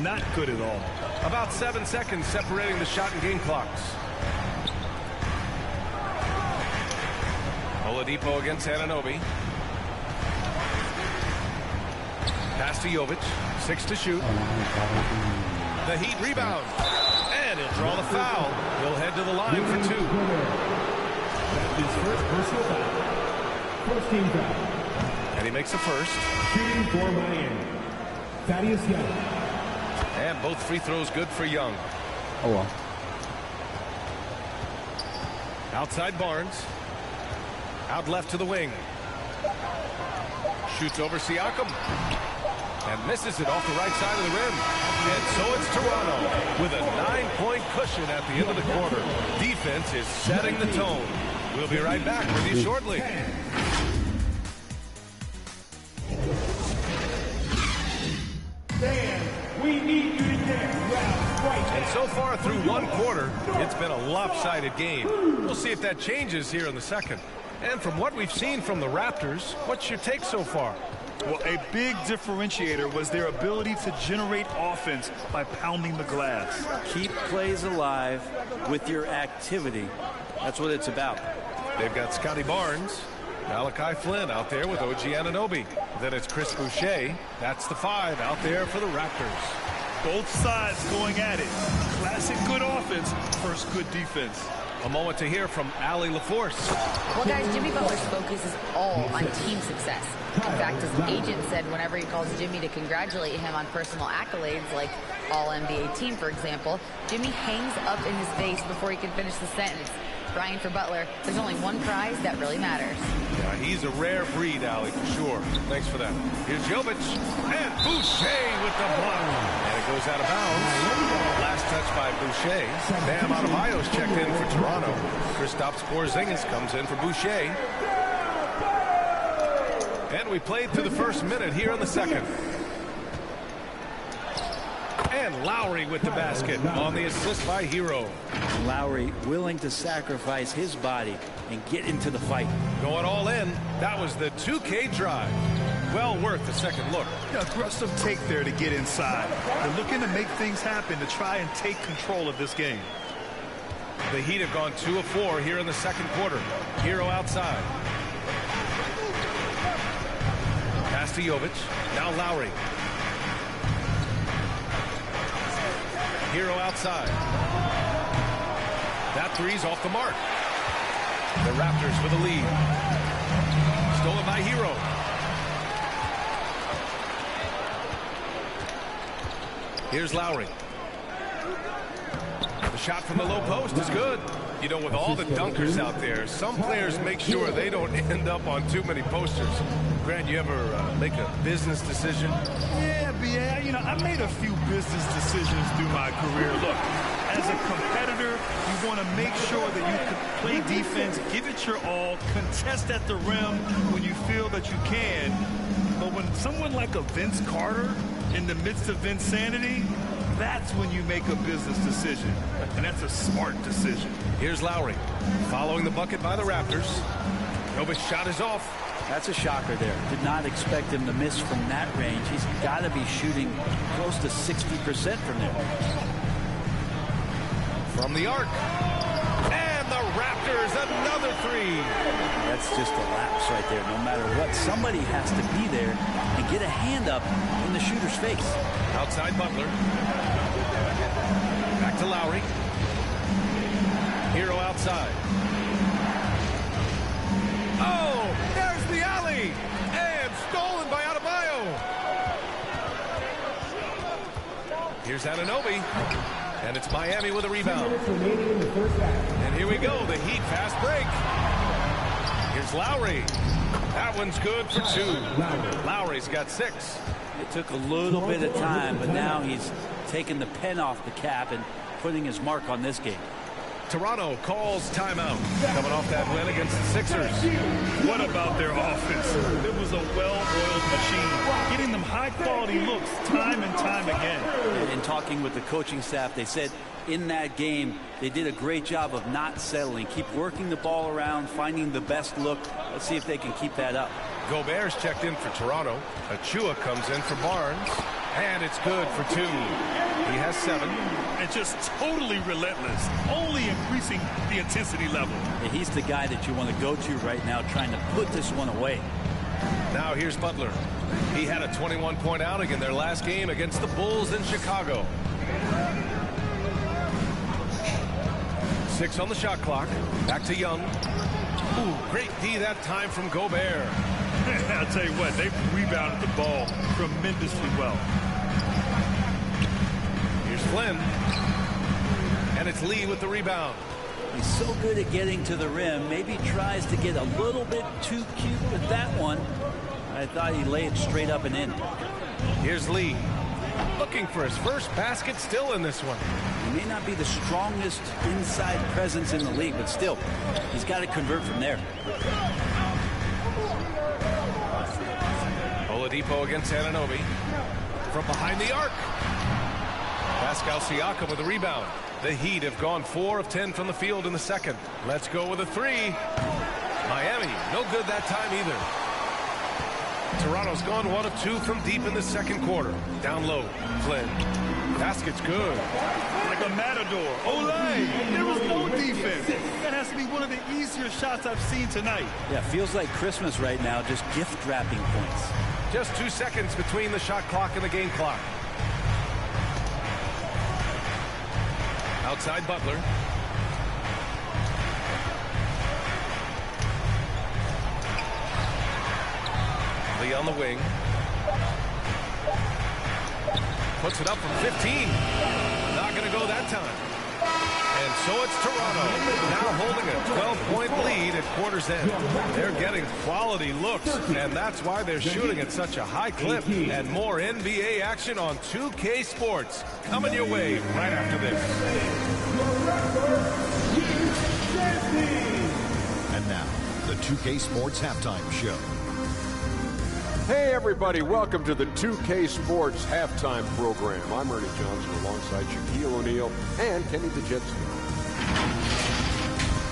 Not good at all. About 7 seconds separating the shot and game clocks. Oladipo against Anunoby. Pass to Jovic. 6 to shoot. The Heat rebound. And he'll draw the foul. He'll head to the line for 2. His first personal foul. First team foul. And he makes the first. Shooting for Miami. Thaddeus Young. And both free throws good for Young. Oh, well. Outside Barnes. Out left to the wing. Shoots over Siakam. And misses it off the right side of the rim. And so it's Toronto with a 9-point cushion at the end of the quarter. Defense is setting the tone. We'll be right back with you shortly. Stand We need you to get round right. And so far through one quarter, it's been a lopsided game. We'll see if that changes here in the second. And from what we've seen from the Raptors, what's your take so far? Well, a big differentiator was their ability to generate offense by pounding the glass. Keep plays alive with your activity. That's what it's about. They've got Scotty Barnes, Malachi Flynn out there with OG Anunoby. Then it's Chris Boucher. That's the 5 out there for the Raptors. Both sides going at it. Classic good offense versus good defense. A moment to hear from Allie LaForce. Well, guys, Jimmy Butler's focus is all on team success. In fact, his agent said whenever he calls Jimmy to congratulate him on personal accolades, like All-NBA team, for example, Jimmy hangs up in his face before he can finish the sentence. Brian, for Butler, there's only one prize that really matters. Yeah, he's a rare breed, Allie, for sure. Thanks for that. Here's Jovic, and Boucher with the block. And it goes out of bounds. Last touch by Boucher. Bam Adebayo's checked in for Toronto. Kristaps Porzingis comes in for Boucher. And we played through the first minute here in the second. And Lowry with the basket on the assist by Hero. Lowry willing to sacrifice his body and get into the fight. Going all in. That was the 2K drive. Well worth the second look. Aggressive take there to get inside. They're looking to make things happen to try and take control of this game. The Heat have gone 2 of 4 here in the second quarter. Hero outside. Pass to Jovic. Now Lowry. Hero outside. That three's off the mark. The Raptors with a lead. Stolen by Hero. Here's Lowry. The shot from the low post is good. You know, with all the dunkers out there, some players make sure they don't end up on too many posters. Grant, you ever make a business decision? Yeah, B.A., you know, I made a few business decisions through my career. Look, as a competitor, you want to make sure that you can play defense, give it your all, contest at the rim when you feel that you can. But when someone like a Vince Carter in the midst of insanity, that's when you make a business decision. And that's a smart decision. Here's Lowry. Following the bucket by the Raptors. Novic's shot is off. That's a shocker there. Did not expect him to miss from that range. He's got to be shooting close to 60% from there. From the arc. And the Raptors, another three. That's just a lapse right there. No matter what, somebody has to be there and get a hand up in the shooter's face. Outside Butler. Back to Lowry. Hero outside. Oh, there's the alley. And stolen by Adebayo. Here's Anunoby. And it's Miami with a rebound. And here we go, the Heat fast break. Here's Lowry. That one's good for 2. Lowry's got 6. It took a little bit of time, but now he's taking the pen off the cap and putting his mark on this game. Toronto calls timeout. Coming off that win against the Sixers. What about their offense? It was a well-oiled machine, getting them high-quality looks time and time again. In talking with the coaching staff, they said in that game they did a great job of not settling. Keep working the ball around, finding the best look. Let's see if they can keep that up. Gobert's checked in for Toronto. Achua comes in for Barnes. And it's good for 2. He has 7. And just totally relentless, only increasing the intensity level. Yeah, he's the guy that you want to go to right now, trying to put this one away. Now here's Butler. He had a 21-point outing in their last game against the Bulls in Chicago. 6 on the shot clock. Back to Young. Ooh, great D that time from Gobert. I'll tell you what, they rebounded the ball tremendously well. Here's Flynn. And it's Lee with the rebound. He's so good at getting to the rim. Maybe tries to get a little bit too cute with that one. I thought he laid it straight up and in. Here's Lee. Looking for his first basket still in this one. He may not be the strongest inside presence in the league, but still, he's got to convert from there. Oladipo against Anunoby. from behind the arc. Pascal Siakam with a rebound. The Heat have gone 4 of 10 from the field in the second. Let's go with a 3. Miami, no good that time either. Toronto's gone 1 of 2 from deep in the second quarter. Down low, Flynn. Basket's good. Like a matador. Olay! There was no defense. That has to be one of the easier shots I've seen tonight. Yeah, feels like Christmas right now, just gift wrapping points. Just 2 seconds between the shot clock and the game clock. Outside Butler. Lee on the wing. Puts it up from 15. Not going to go that time. And so it's Toronto, now holding a 12-point lead at quarter's end. They're getting quality looks, and that's why they're shooting at such a high clip. And more NBA action on 2K Sports coming your way right after this. And now, the 2K Sports Halftime Show. Hey everybody, welcome to the 2K Sports Halftime Program. I'm Ernie Johnson alongside Shaquille O'Neal and Kenny the Jet Ski.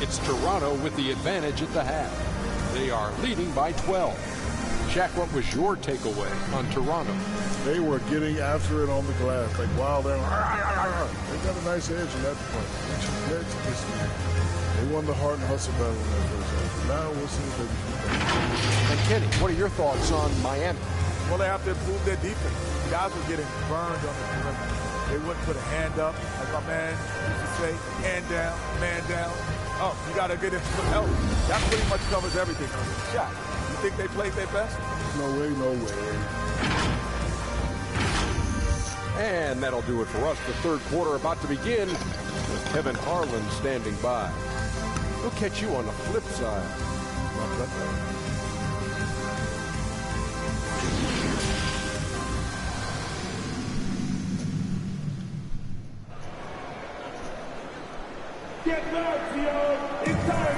It's Toronto with the advantage at the half. They are leading by 12. Shaq, what was your takeaway on Toronto? They were getting after it on the glass, like wow, they got a nice edge in that point. Once you get to this game, they won the heart and hustle battle in that first half. Now we'll see if they can keep that. And Kenny, what are your thoughts on Miami? Well, they have to improve their defense. Guys were getting burned on the perimeter. They wouldn't put a hand up, as my man used to say, hand down, man down. Oh, you got to get him some help. That pretty much covers everything on the shot. You think they played their best? No way, no way. And that'll do it for us. The third quarter about to begin with Kevin Harlan standing by. We'll catch you on the flip side.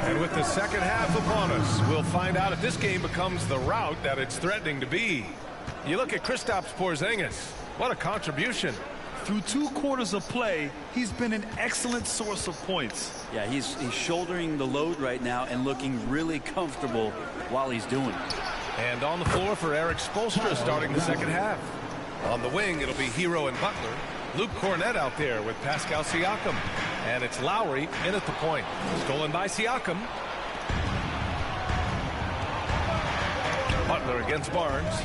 And with the second half upon us, we'll find out if this game becomes the rout that it's threatening to be. You look at Kristaps Porzingis. What a contribution. Through 2 quarters of play, he's been an excellent source of points. Yeah, he's shouldering the load right now and looking really comfortable while he's doing it. And on the floor for Eric Spoelstra starting the second half. On the wing, it'll be Hero and Butler. Luke Cornett out there with Pascal Siakam. And it's Lowry in at the point. Stolen by Siakam. Butler against Barnes.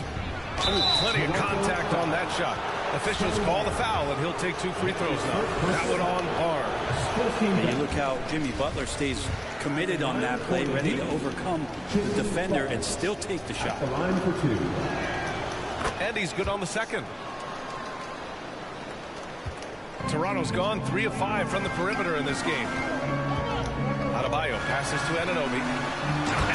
Ooh, plenty of contact on that shot. Officials call the foul, and he'll take 2 free throws now. That one on Barnes. And you look how Jimmy Butler stays committed on that play, ready to overcome the defender and still take the shot. And he's good on the second. Toronto's gone 3 of 5 from the perimeter in this game. Adebayo passes to Anunoby.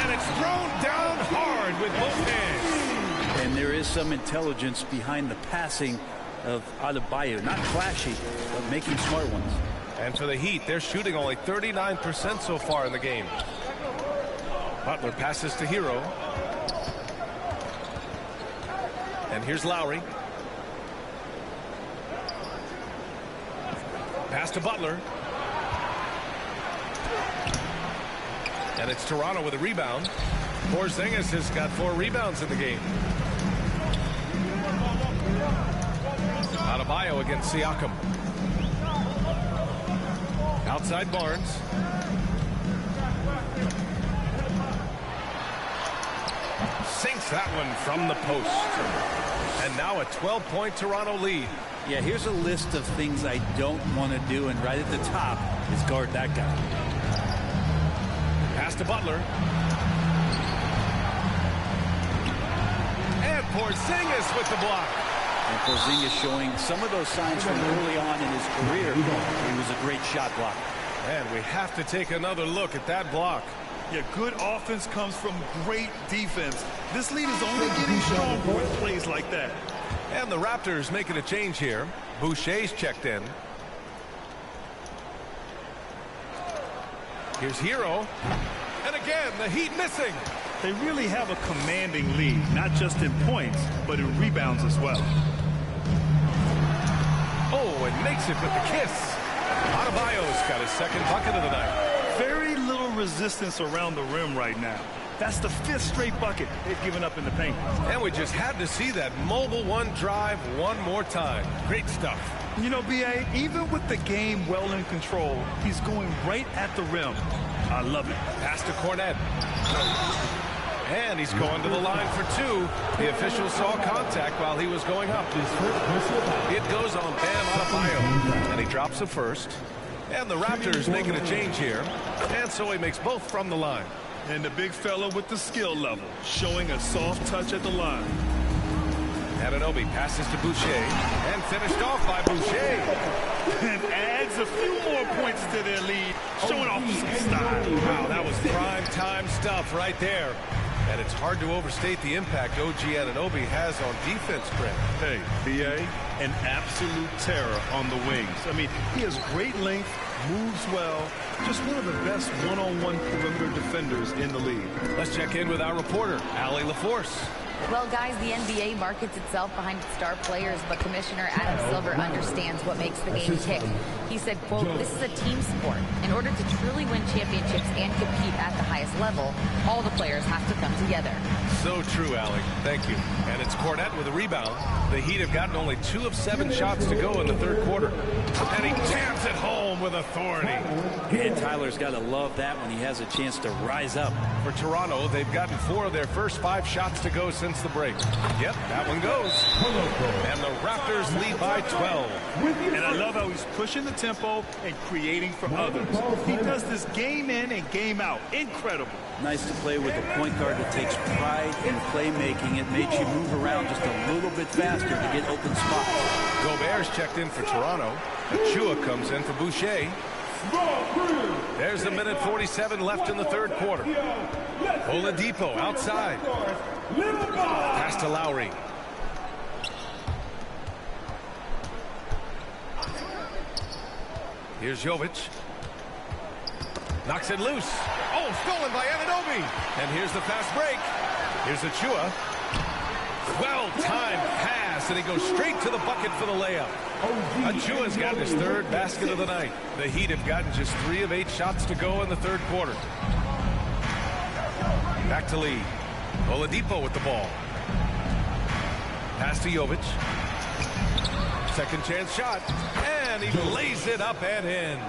And it's thrown down hard with both hands. And there is some intelligence behind the passing of Adebayo. Not flashy, but making smart ones. And for the Heat, they're shooting only 39% so far in the game. Butler passes to Hero. And here's Lowry. Pass to Butler. And it's Toronto with a rebound. Porzingis has got 4 rebounds in the game. Adebayo against Siakam. Outside Barnes. Sinks that one from the post. And now a 12-point Toronto lead. Yeah, here's a list of things I don't want to do, and right at the top is guard that guy. Pass to Butler. And Porzingis with the block. And Porzingis showing some of those signs from early on in his career. He was a great shot blocker. And we have to take another look at that block. Yeah, good offense comes from great defense. This lead is only getting stronger with plays like that. And the Raptors making a change here. Boucher's checked in. Here's Hero. And again, the Heat missing. They really have a commanding lead, not just in points, but in rebounds as well. Oh, and makes it with the kiss. Adebayo's got his second bucket of the night. Very little resistance around the rim right now. That's the 5th straight bucket they've given up in the paint. And we just had to see that mobile one drive one more time. Great stuff. You know, B.A., even with the game well in control, he's going right at the rim. I love it. Pass to Cornet. And he's going to the line for 2. The official saw contact while he was going up. It goes on Bam Adebayo. And he drops the first. And the Raptors making a change here. And so he makes both from the line. And the big fella with the skill level, showing a soft touch at the line. Anunoby passes to Boucher, and finished off by Boucher. And adds a few more points to their lead, showing off some style. Wow, that was prime time stuff right there. And it's hard to overstate the impact OG Anunoby has on defense, Brent. Hey, B.A., an absolute terror on the wings. I mean, he has great length, moves well, just one of the best one-on-one perimeter defenders in the league. Let's check in with our reporter, Allie LaForce. Well, guys, the NBA markets itself behind its star players, but Commissioner Adam Silver understands what makes the game tick. He said, quote, "This is a team sport. In order to truly win championships and compete at the highest level, all the players have to come together." So true, Allie. Thank you. And it's Cornet with a rebound. The Heat have gotten only 2 of 7 shots to go in the third quarter. And he jams it home with authority. And Tyler's got to love that when he has a chance to rise up. For Toronto, they've gotten 4 of their first 5 shots to go since the break. Yep, that one goes. And the Raptors lead by 12. And I love how he's pushing the tempo and creating for others. He does this game in and game out. Incredible. Nice to play with a point guard that takes pride in playmaking. It makes you move around just a little bit faster to get open spots. Gobert's checked in for Toronto. Achua comes in for Boucher. There's a minute 47 left in the third quarter. Oladipo outside. Pass to Lowry. Here's Jovic. Knocks it loose. Oh, stolen by Anunoby. And here's the fast break. Here's Achua. Well-timed pass, and he goes straight to the bucket for the layup. Achua's got his 3rd basket of the night. The Heat have gotten just 3 of 8 shots to go in the third quarter. Back to Lee. Oladipo with the ball. Pass to Jovic. Second chance shot. And he lays it up and in.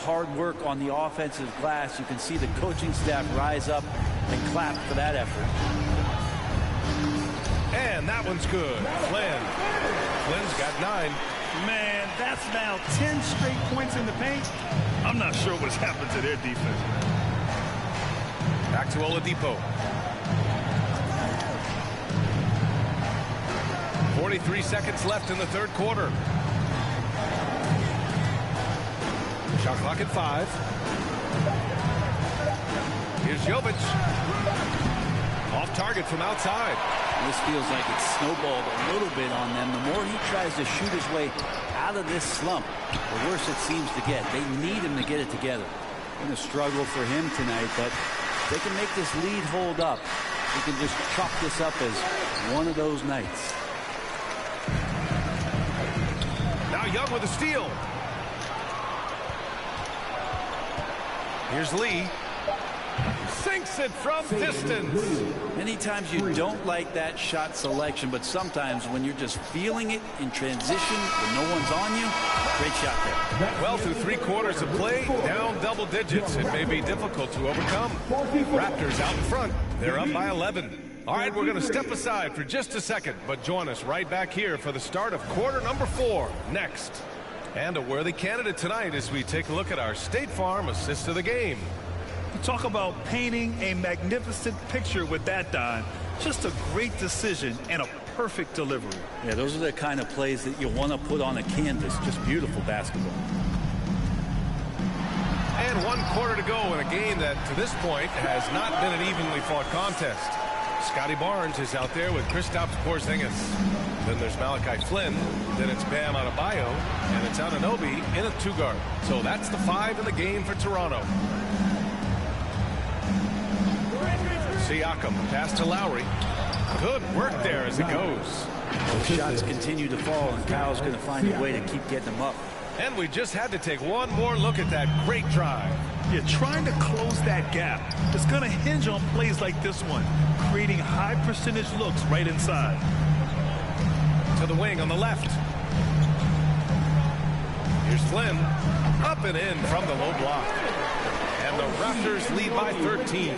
Hard work on the offensive glass. You can see the coaching staff rise up and clap for that effort. And that one's good. Flynn's got 9. Man, that's now 10 straight points in the paint. I'm not sure what's happened to their defense. Back to Oladipo. 43 seconds left in the third quarter. Shot clock at 5. Here's Jovic. Off target from outside. This feels like it's snowballed a little bit on them. The more he tries to shoot his way out of this slump, the worse it seems to get. They need him to get it together. Going to struggle for him tonight, but they can make this lead hold up. They can just chalk this up as one of those nights. Now Young with a steal. Here's Lee. Sinks it from distance. Many times you don't like that shot selection, but sometimes when you're just feeling it in transition when no one's on you, great shot there. Well, through 3 quarters of play, down double digits. It may be difficult to overcome. Raptors out in front. They're up by 11. All right, we're going to step aside for just a second, but join us right back here for the start of quarter number 4 next. And a worthy candidate tonight as we take a look at our State Farm assist of the game. Talk about painting a magnificent picture with that, Don. Just a great decision and a perfect delivery. Yeah, those are the kind of plays that you want to put on a canvas. Just beautiful basketball. And 1 quarter to go in a game that, to this point, has not been an evenly fought contest. Scotty Barnes is out there with Kristaps Porzingis. Then there's Malachi Flynn. Then it's Bam Adebayo. And it's Anunoby in a 2-guard. So that's the 5 in the game for Toronto. Siakam, pass to Lowry. Good work there as it goes. Those shots continue to fall, and Kyle's going to find a way to keep getting them up. And we just had to take one more look at that great drive. You're trying to close that gap. It's going to hinge on plays like this one, creating high percentage looks right inside. To the wing on the left. Here's Flynn. Up and in from the low block. And the Raptors lead by 13.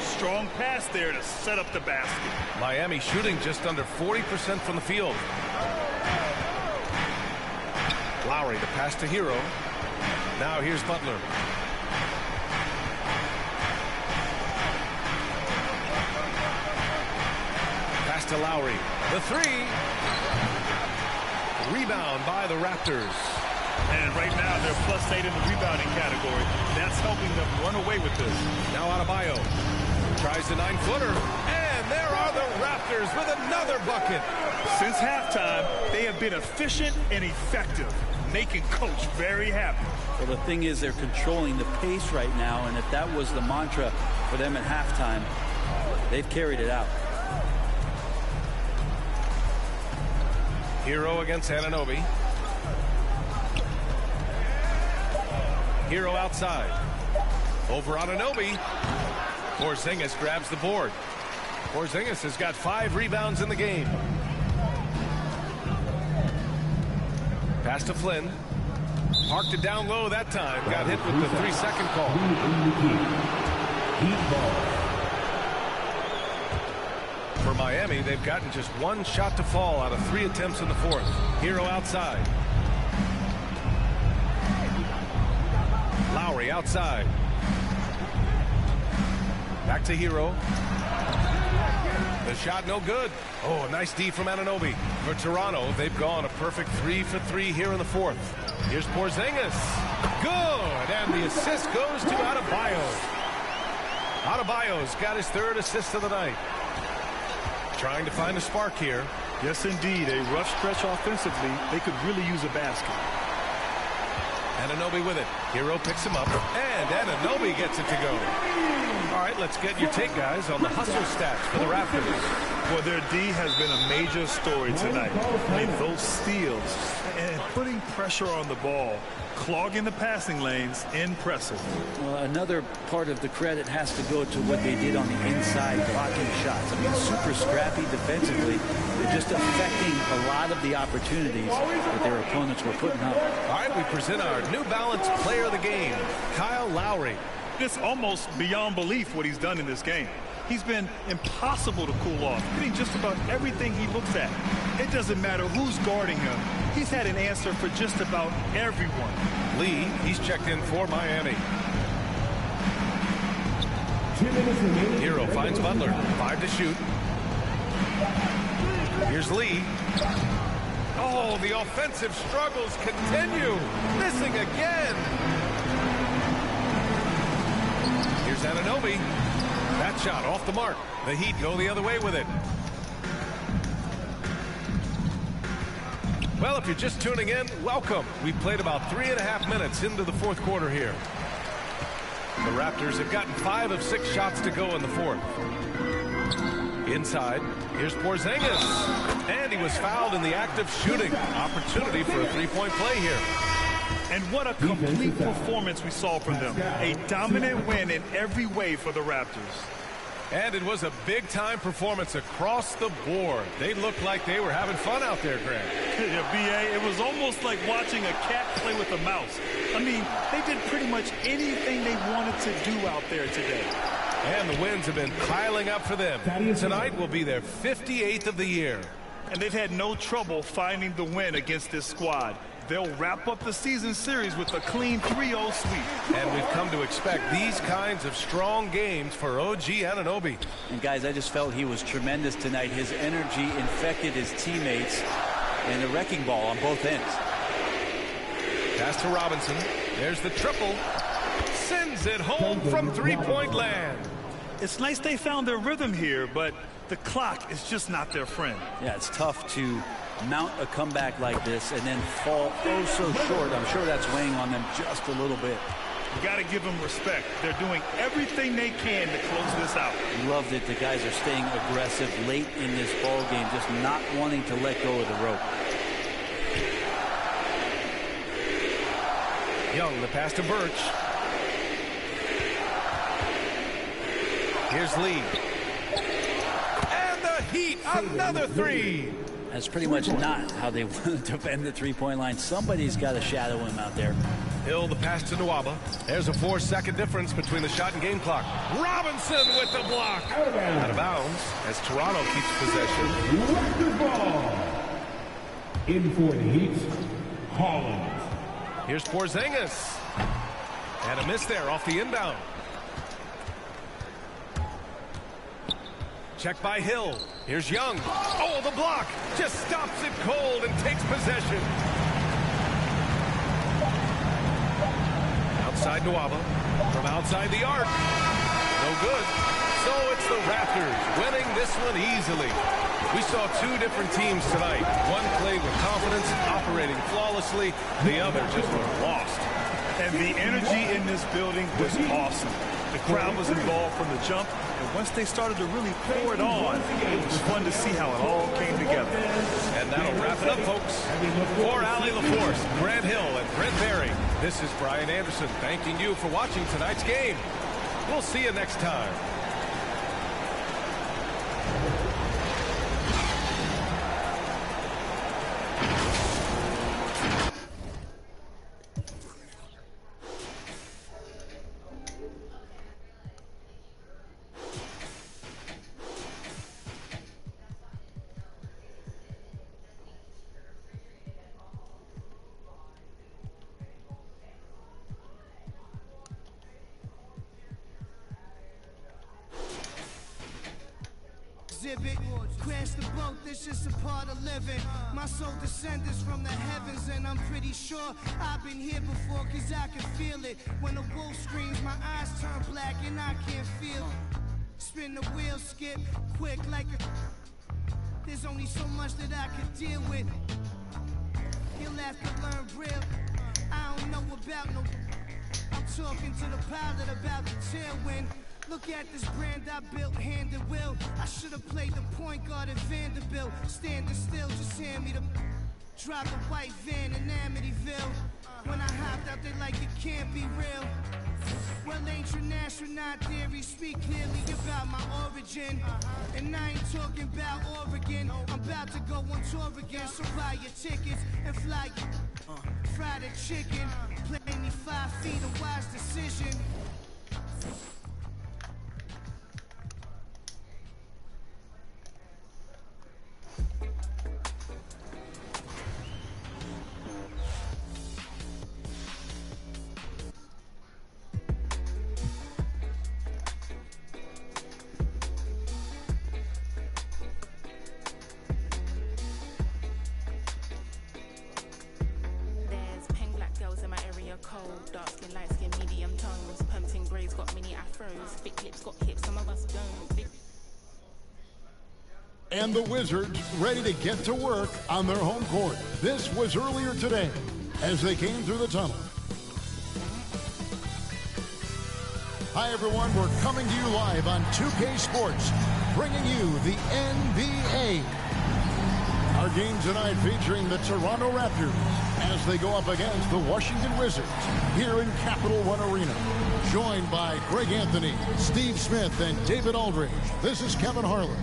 Strong pass there to set up the basket. Miami shooting just under 40% from the field. Lowry to pass to Hero. Now here's Butler. Pass to Lowry. The three. Rebound by the Raptors. And right now they're +8 in the rebounding category. That's helping them run away with this. Now Adebayo tries the 9-footer. And there are the Raptors with another bucket. Since halftime, they have been efficient and effective, making Coach very happy. Well, the thing is, they're controlling the pace right now, and if that was the mantra for them at halftime, they've carried it out. Hero against Anunoby. Hero outside. Over Anunoby. Porzingis grabs the board. Porzingis has got 5 rebounds in the game. Pass to Flynn. Parked it down low that time. Got hit with the 3-second call. For Miami, they've gotten just 1 shot to fall out of 3 attempts in the 4th. Hero outside. Lowry outside. Back to Hero. The shot no good. Oh, nice D from Anunoby. For Toronto, they've gone a perfect 3 for 3 here in the 4th. Here's Porzingis. Good. And the assist goes to Adebayo. Adebayo's got his 3rd assist of the night. Trying to find a spark here. Yes, indeed. A rough stretch offensively. They could really use a basket. Anunoby with it. Hero picks him up. And Anunoby gets it to go. All right, let's get your take, guys, on the hustle stats for the Raptors. Well, their D has been a major story tonight. I mean, those steals and putting pressure on the ball, clogging the passing lanes, impressive. Well, another part of the credit has to go to what they did on the inside, blocking shots. I mean, super scrappy defensively. They're just affecting a lot of the opportunities that their opponents were putting up. All right, we present our New Balance player of the game, Kyle Lowry. It's almost beyond belief what he's done in this game. He's been impossible to cool off, hitting just about everything he looks at. It doesn't matter who's guarding him. He's had an answer for just about everyone. Lee, he's checked in for Miami. Hero finds Butler. 5 to shoot. Here's Lee. Oh, the offensive struggles continue. Missing again. Here's Anunoby. That shot off the mark. The Heat go the other way with it. Well, if you're just tuning in, welcome. We've played about 3.5 minutes into the 4th quarter here. The Raptors have gotten 5 of 6 shots to go in the 4th. Inside, here's Porzingis. And he was fouled in the act of shooting. Opportunity for a 3-point play here. And what a complete performance we saw from them. A dominant win in every way for the Raptors. And it was a big-time performance across the board. They looked like they were having fun out there, Grant. Yeah, B.A., it was almost like watching a cat play with a mouse. I mean, they did pretty much anything they wanted to do out there today. And the wins have been piling up for them. Tonight will be their 58th of the year. And they've had no trouble finding the win against this squad. They'll wrap up the season series with a clean 3-0 sweep. And we've come to expect these kinds of strong games for OG Anunoby. And guys, I just felt he was tremendous tonight. His energy infected his teammates, and a wrecking ball on both ends. Pass to Robinson. There's the triple. Sends it home from 3-point land. It's nice they found their rhythm here, but the clock is just not their friend. Yeah, it's tough to mount a comeback like this and then fall oh so short. I'm sure that's weighing on them just a little bit. You got to give them respect. They're doing everything they can to close this out. Love that the guys are staying aggressive late in this ball game, just not wanting to let go of the rope. Young, the pass to Birch. Here's Lee. And the Heat, another three. That's pretty much not how they want to defend the three-point line. Somebody's got to shadow him out there. Hill, the pass to Nwaba. There's a 4-second difference between the shot and game clock. Robinson with the block. Out of bounds as Toronto keeps possession. Record ball. In for the Heat, Holland. Here's Porzingis. And a miss there off the inbound. Check by Hill. Here's Young. Oh, the block. Just stops it cold and takes possession. Outside Nwaba. From outside the arc. No good. So it's the Raptors winning this one easily. We saw two different teams tonight. One played with confidence, operating flawlessly. The other just were lost. And the energy in this building was awesome. The crowd was involved from the jump, and once they started to really pour it on, it was fun to see how it all came together. And that'll wrap it up, folks. For Allie LaForce, Grant Hill, and Brent Berry, this is Brian Anderson thanking you for watching tonight's game. We'll see you next time. Crash the boat, this just a part of living. My soul descends from the heavens, and I'm pretty sure I've been here before, cause I can feel it. When the wolf screams, my eyes turn black and I can't feel. Spin the wheel, skip quick like a... There's only so much that I could deal with. He'll have to learn real. I don't know about no... I'm talking to the pilot about the tailwind. Look at this brand I built, hand and will. I should have played the point guard at Vanderbilt. Standing still, just hand me the... Drop the white van in Amityville. When I hopped out, they like it can't be real. Well, ancient astronaut theory speak clearly about my origin. And I ain't talking about Oregon. I'm about to go on tour again, so buy your tickets and fly your... Fried chicken. Play me 5 feet, a wise decision. Cold, dark skin, light skin, medium tones. Pumpkin grays got mini afros. Thick lips got hips, some of us don't. And the Wizards ready to get to work on their home court. This was earlier today as they came through the tunnel. Hi, everyone. We're coming to you live on 2K Sports, bringing you the NBA. Our game tonight featuring the Toronto Raptors as they go up against the Washington Wizards here in Capital One Arena. Joined by Greg Anthony, Steve Smith, and David Aldridge. This is Kevin Harlan.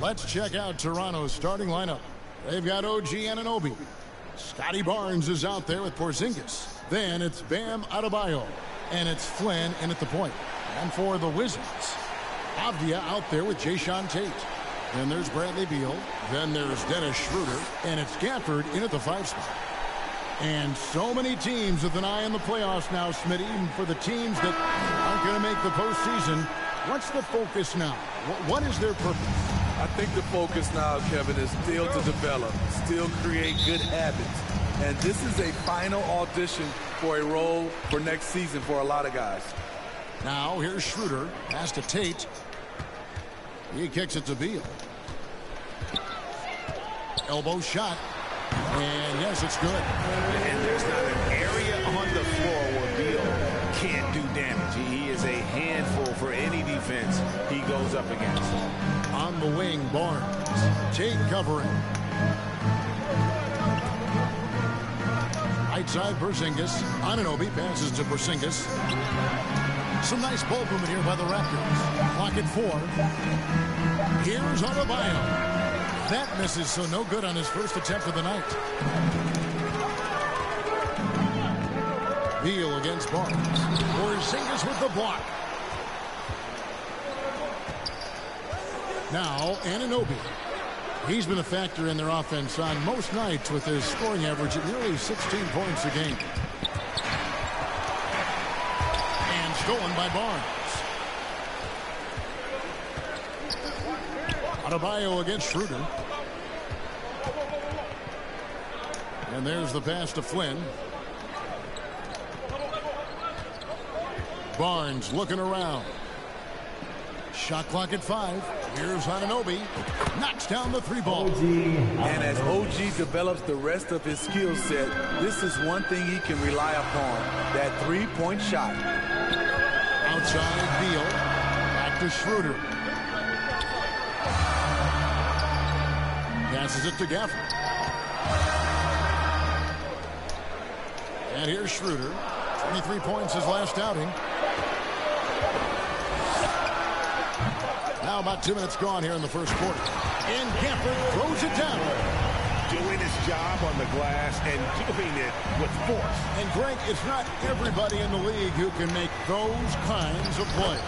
Let's check out Toronto's starting lineup. They've got OG Anunoby. Scotty Barnes is out there with Porzingis. Then it's Bam Adebayo. And it's Flynn in at the point. And for the Wizards, Avdia out there with Jayshawn Tate. Then there's Bradley Beal. Then there's Dennis Schroeder. And it's Gafford in at the 5 spot. And so many teams with an eye on the playoffs now, Smitty. And for the teams that aren't going to make the postseason, what's the focus now? What is their purpose? I think the focus now, Kevin, is still to develop, still create good habits. And this is a final audition for a role for next season for a lot of guys. Now here's Schroeder. Pass to Tate. He kicks it to Beal. Elbow shot. And yes, it's good. And there's not an area on the floor where Beal can't do damage. He is a handful for any defense he goes up against. On the wing, Barnes. Tate covering. Right side, Porzingis. Anunoby passes to Porzingis. Some nice ball movement here by the Raptors. Clock at 4. Here's Adebayo. That misses, so no good on his first attempt of the night. Beal against Barnes. Porzingis with the block. Now, Anunoby. He's been a factor in their offense on most nights with his scoring average at nearly 16 points a game. And stolen by Barnes. Adebayo against Schroeder. And there's the pass to Flynn. Barnes looking around. Shot clock at 5. Here's Anunoby. Knocks down the 3-ball. And as OG develops the rest of his skill set, this is one thing he can rely upon, that 3-point shot. Outside Beal. Back to Schroeder. Passes it to Gafford. And here's Schroeder. 23 points his last outing. Now about 2 minutes gone here in the first quarter. And Gafford throws it down. Doing his job on the glass and doing it with force. And Greg, it's not everybody in the league who can make those kinds of plays.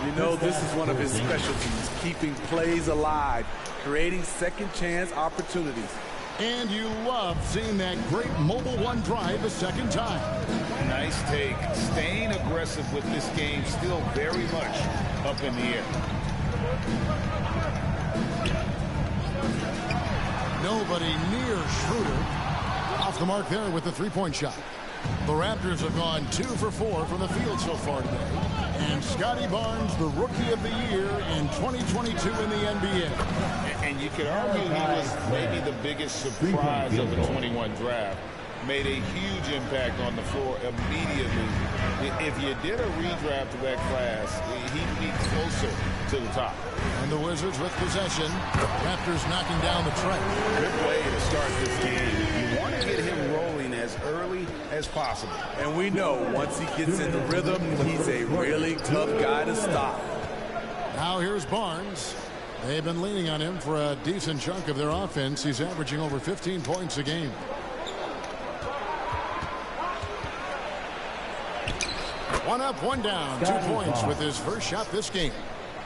You know, this is one of his specialties, keeping plays alive, creating second chance opportunities. And you love seeing that great mobile one drive a second time. Nice take. Staying aggressive with this game, still very much up in the air. Nobody near Schroeder. Off the mark there with the 3-point shot. The Raptors have gone 2 for 4 from the field so far today. And Scotty Barnes, the Rookie of the Year in 2022 in the NBA. And you could argue he was maybe the biggest surprise of the 21 draft. Made a huge impact on the floor immediately. If you did a redraft of that class, he'd be closer to the top. And the Wizards with possession. Raptors knocking down the tray. Good way to start this game. You want to get him rolling as early as possible. And we know once he gets in the rhythm, he's a really tough guy to stop. Now here's Barnes. They've been leaning on him for a decent chunk of their offense. He's averaging over 15 points a game. One up, one down. 2 points with his first shot this game.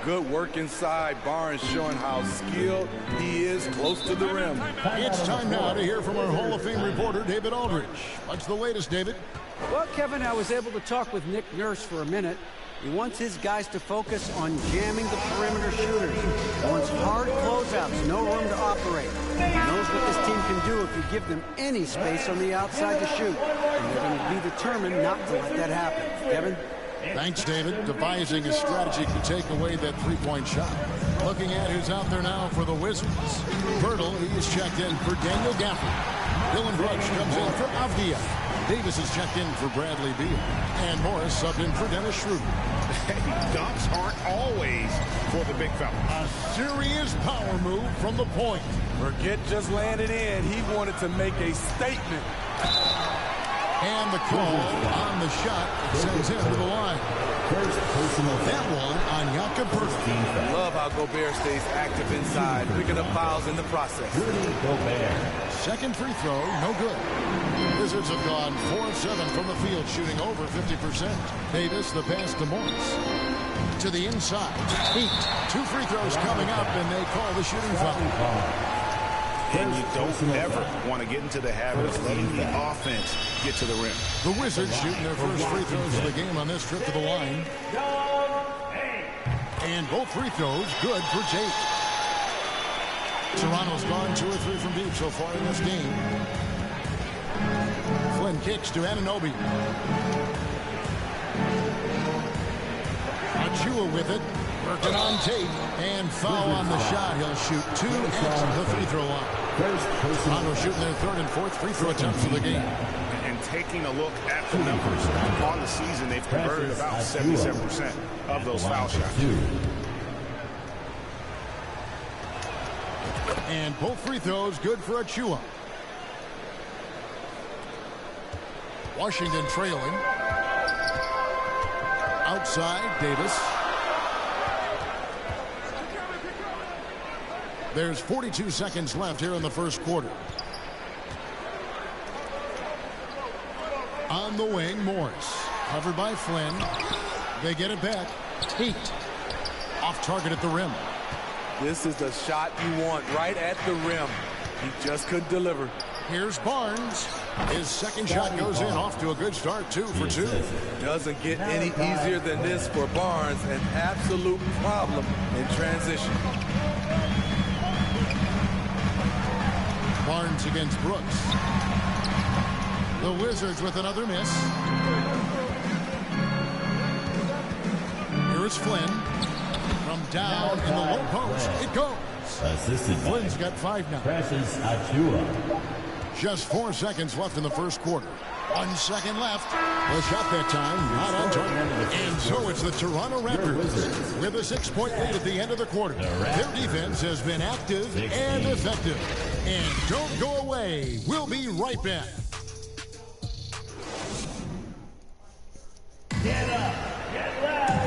Good work inside. Barnes showing how skilled he is close to the rim. It's time now to hear from our Hall of Fame reporter, David Aldridge. What's the latest, David? Well, Kevin, I was able to talk with Nick Nurse for a minute. He wants his guys to focus on jamming the perimeter shooters. He wants hard closeouts, no room to operate. He knows what this team can do if you give them any space on the outside to shoot. And they're going to be determined not to let that happen. Kevin? Thanks, David. Devising a strategy to take away that 3-point shot. Looking at who's out there now for the Wizards. Bertle, he is checked in for Daniel Gafford. Dylan Brooks comes in for Avdia. Davis is checked in for Bradley Beal. And Morris subbed in for Dennis Schroeder. Dunks aren't always for the big fella. A serious power move from the point. Forget just laying it in. He wanted to make a statement. And the call on the shot sends him to the line. That one on Jakob Poeltl. Love how Gobert stays active inside, picking up fouls in the process. Second free throw, no good. Wizards have gone 4 of 7 from the field, shooting over 50%. Davis, the pass to Morris. To the inside. Heat. 2 free throws coming up, and they call the shooting foul. And you don't ever want to get into the habit of letting the offense get to the rim. The Wizards shooting their first free throws of the game on this trip to the line. And both free throws good for Tate. Toronto's gone 2 or 3 from deep so far in this game. Flynn kicks to Anunoby. Achua with it. Working on Tate. And foul on the shot. He'll shoot 2 at the free throw line. Toronto shooting their 3rd and 4th free throw attempts of the game. And And taking a look at the numbers on the season, they've converted about 77% of those foul shots. And both free throws good for Achua. Washington trailing. Outside, Davis. There's 42 seconds left here in the first quarter. On the wing, Morris. Covered by Flynn. They get it back. Tate. Off target at the rim. This is the shot you want right at the rim. He just couldn't deliver. Here's Barnes. His second shot goes in, off to a good start, 2 for 2. Doesn't get any easier than this for Barnes. An absolute problem in transition. Barnes against Brooks. The Wizards with another miss. Here's Flynn. From down in the low post, it goes. Assisted by Flynn's got 5 now. Precious Achua. Just 4 seconds left in the first quarter. 1 second left. The shot that time, not on target. And so it's the Toronto Raptors with a 6-point lead at the end of the quarter. Their defense has been active and effective. And don't go away. We'll be right back. Get up, get loud.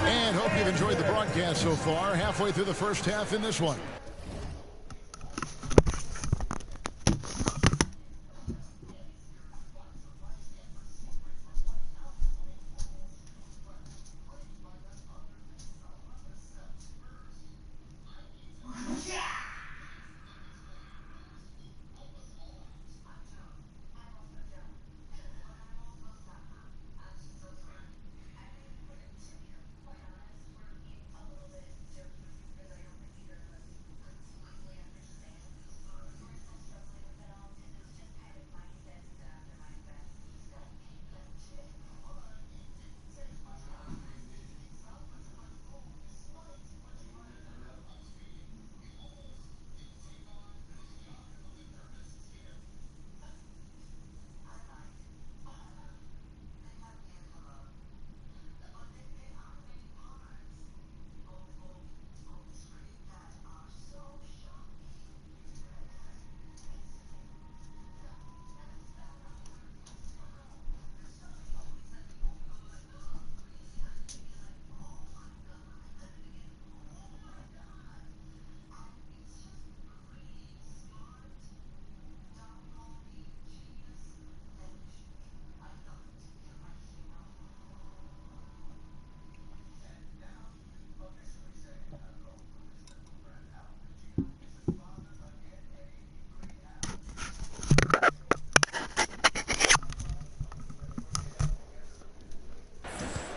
And hope you've enjoyed the broadcast so far. Halfway through the first half in this one.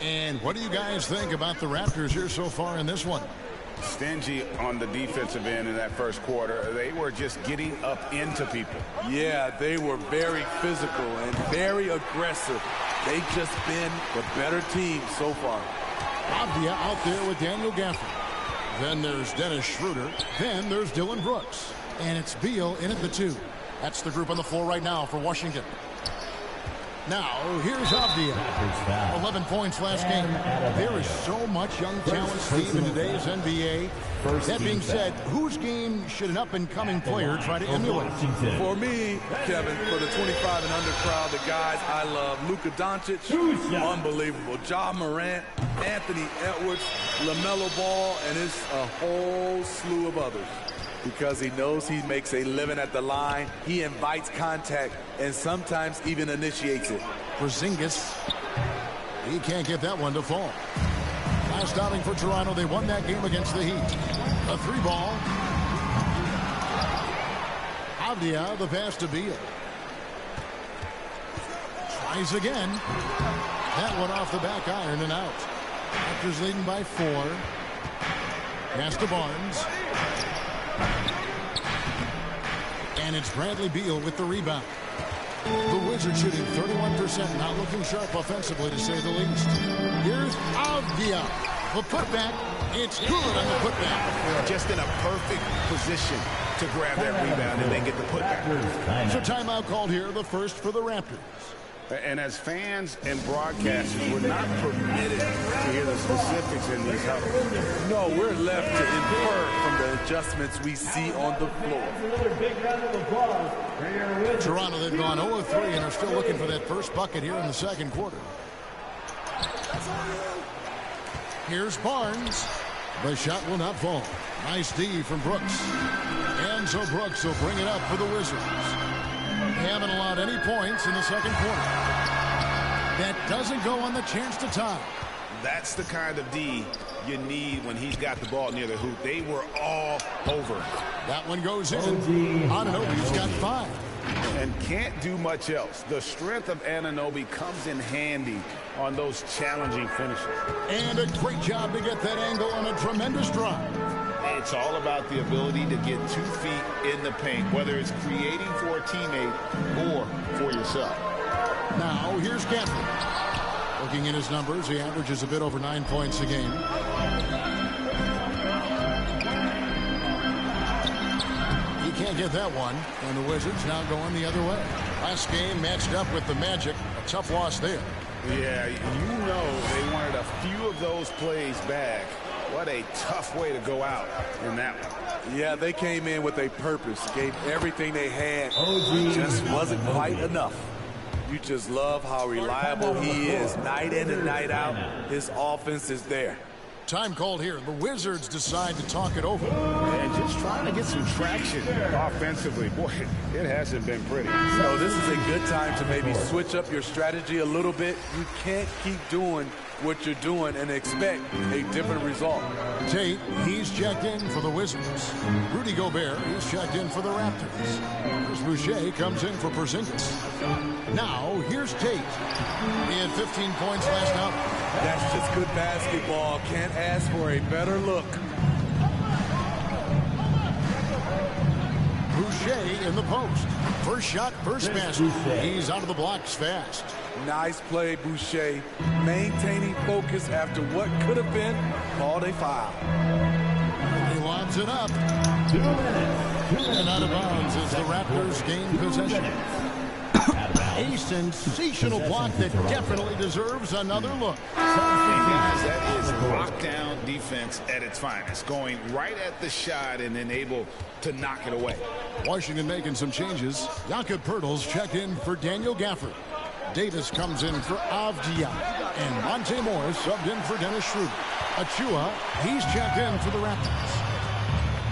And what do you guys think about the Raptors here so far in this one? Stingy on the defensive end in that first quarter. They were just getting up into people. Yeah, they were very physical and very aggressive. They've just been the better team so far. Avdia out there with Daniel Gafford. Then there's Dennis Schroeder. Then there's Dylan Brooks. And it's Beal in at the 2. That's the group on the floor right now for Washington. Now, here's Avdia. 11 points last game. There is so much young talent, Steve, in today's NBA. That being said, whose game should an up-and-coming player try to emulate? For me, Kevin, for the 25 and under crowd, the guys I love, Luka Doncic, unbelievable. Ja Morant, Anthony Edwards, LaMelo Ball, and it's a whole slew of others. Because he knows he makes a living at the line. He invites contact and sometimes even initiates it. Porzingis, he can't get that one to fall. Last outing for Toronto, they won that game against the Heat. A 3-ball. Avdia, the pass to Beal. Tries again. That one off the back iron and out. Raptors leading by 4. Pass to Barnes. And it's Bradley Beal with the rebound. The Wizards shooting 31%, not looking sharp offensively, to say the least. Here's Avdia. The putback. It's good on the putback. Just in a perfect position to grab that rebound and then get the putback. So timeout called here, the first for the Raptors. And as fans and broadcasters, we're not permitted to hear the specifics in these huddles. No, we're left to infer from the adjustments we see on the floor. Toronto, they've gone 0-3 and are still looking for that first bucket here in the second quarter. Here's Barnes. The shot will not fall. Nice D from Brooks. And so Brooks will bring it up for the Wizards. They haven't allowed any points in the second quarter. That doesn't go on the chance to tie. That's the kind of D you need when he's got the ball near the hoop. They were all over. That one goes in. Anunoby's got 5. And can't do much else. The strength of Anunoby comes in handy on those challenging finishes. And a great job to get that angle on a tremendous drive. It's all about the ability to get 2 feet in the paint, whether it's creating for a teammate or for yourself. Now, here's Gafford. Looking at his numbers, he averages a bit over 9 points a game. He can't get that one, and the Wizards now going the other way. Last game matched up with the Magic. A tough loss there. Yeah, you know they wanted a few of those plays back. What a tough way to go out in that one. Yeah, they came in with a purpose, gave everything they had. It just wasn't quite enough. You just love how reliable he is night in and night out. His offense is there. Time called here. The Wizards decide to talk it over. And just trying to get some traction offensively. Boy, it hasn't been pretty. So this is a good time to maybe switch up your strategy a little bit. You can't keep doing what you're doing and expect a different result. Tate, he's checked in for the Wizards. Rudy Gobert, he's checked in for the Raptors. Here's Boucher, comes in for Porzingis. Now, here's Tate. He had 15 points last night. That's just good basketball. Can't ask for a better look. Boucher in the post. First shot, first basket. He's out of the blocks fast. Nice play, Boucher. Maintaining focus after what could have been called a foul. He lobs it up. 2 minutes. And out of bounds as the Raptors gain possession. A sensational block that definitely deserves another look. Guys, that is lockdown defense at its finest. Going right at the shot and then able to knock it away. Washington making some changes. Jakob Poeltl's checked in for Daniel Gafford. Davis comes in for Avdia. And Monte Morris subbed in for Dennis Schroeder. Achua, he's checked in for the Raptors.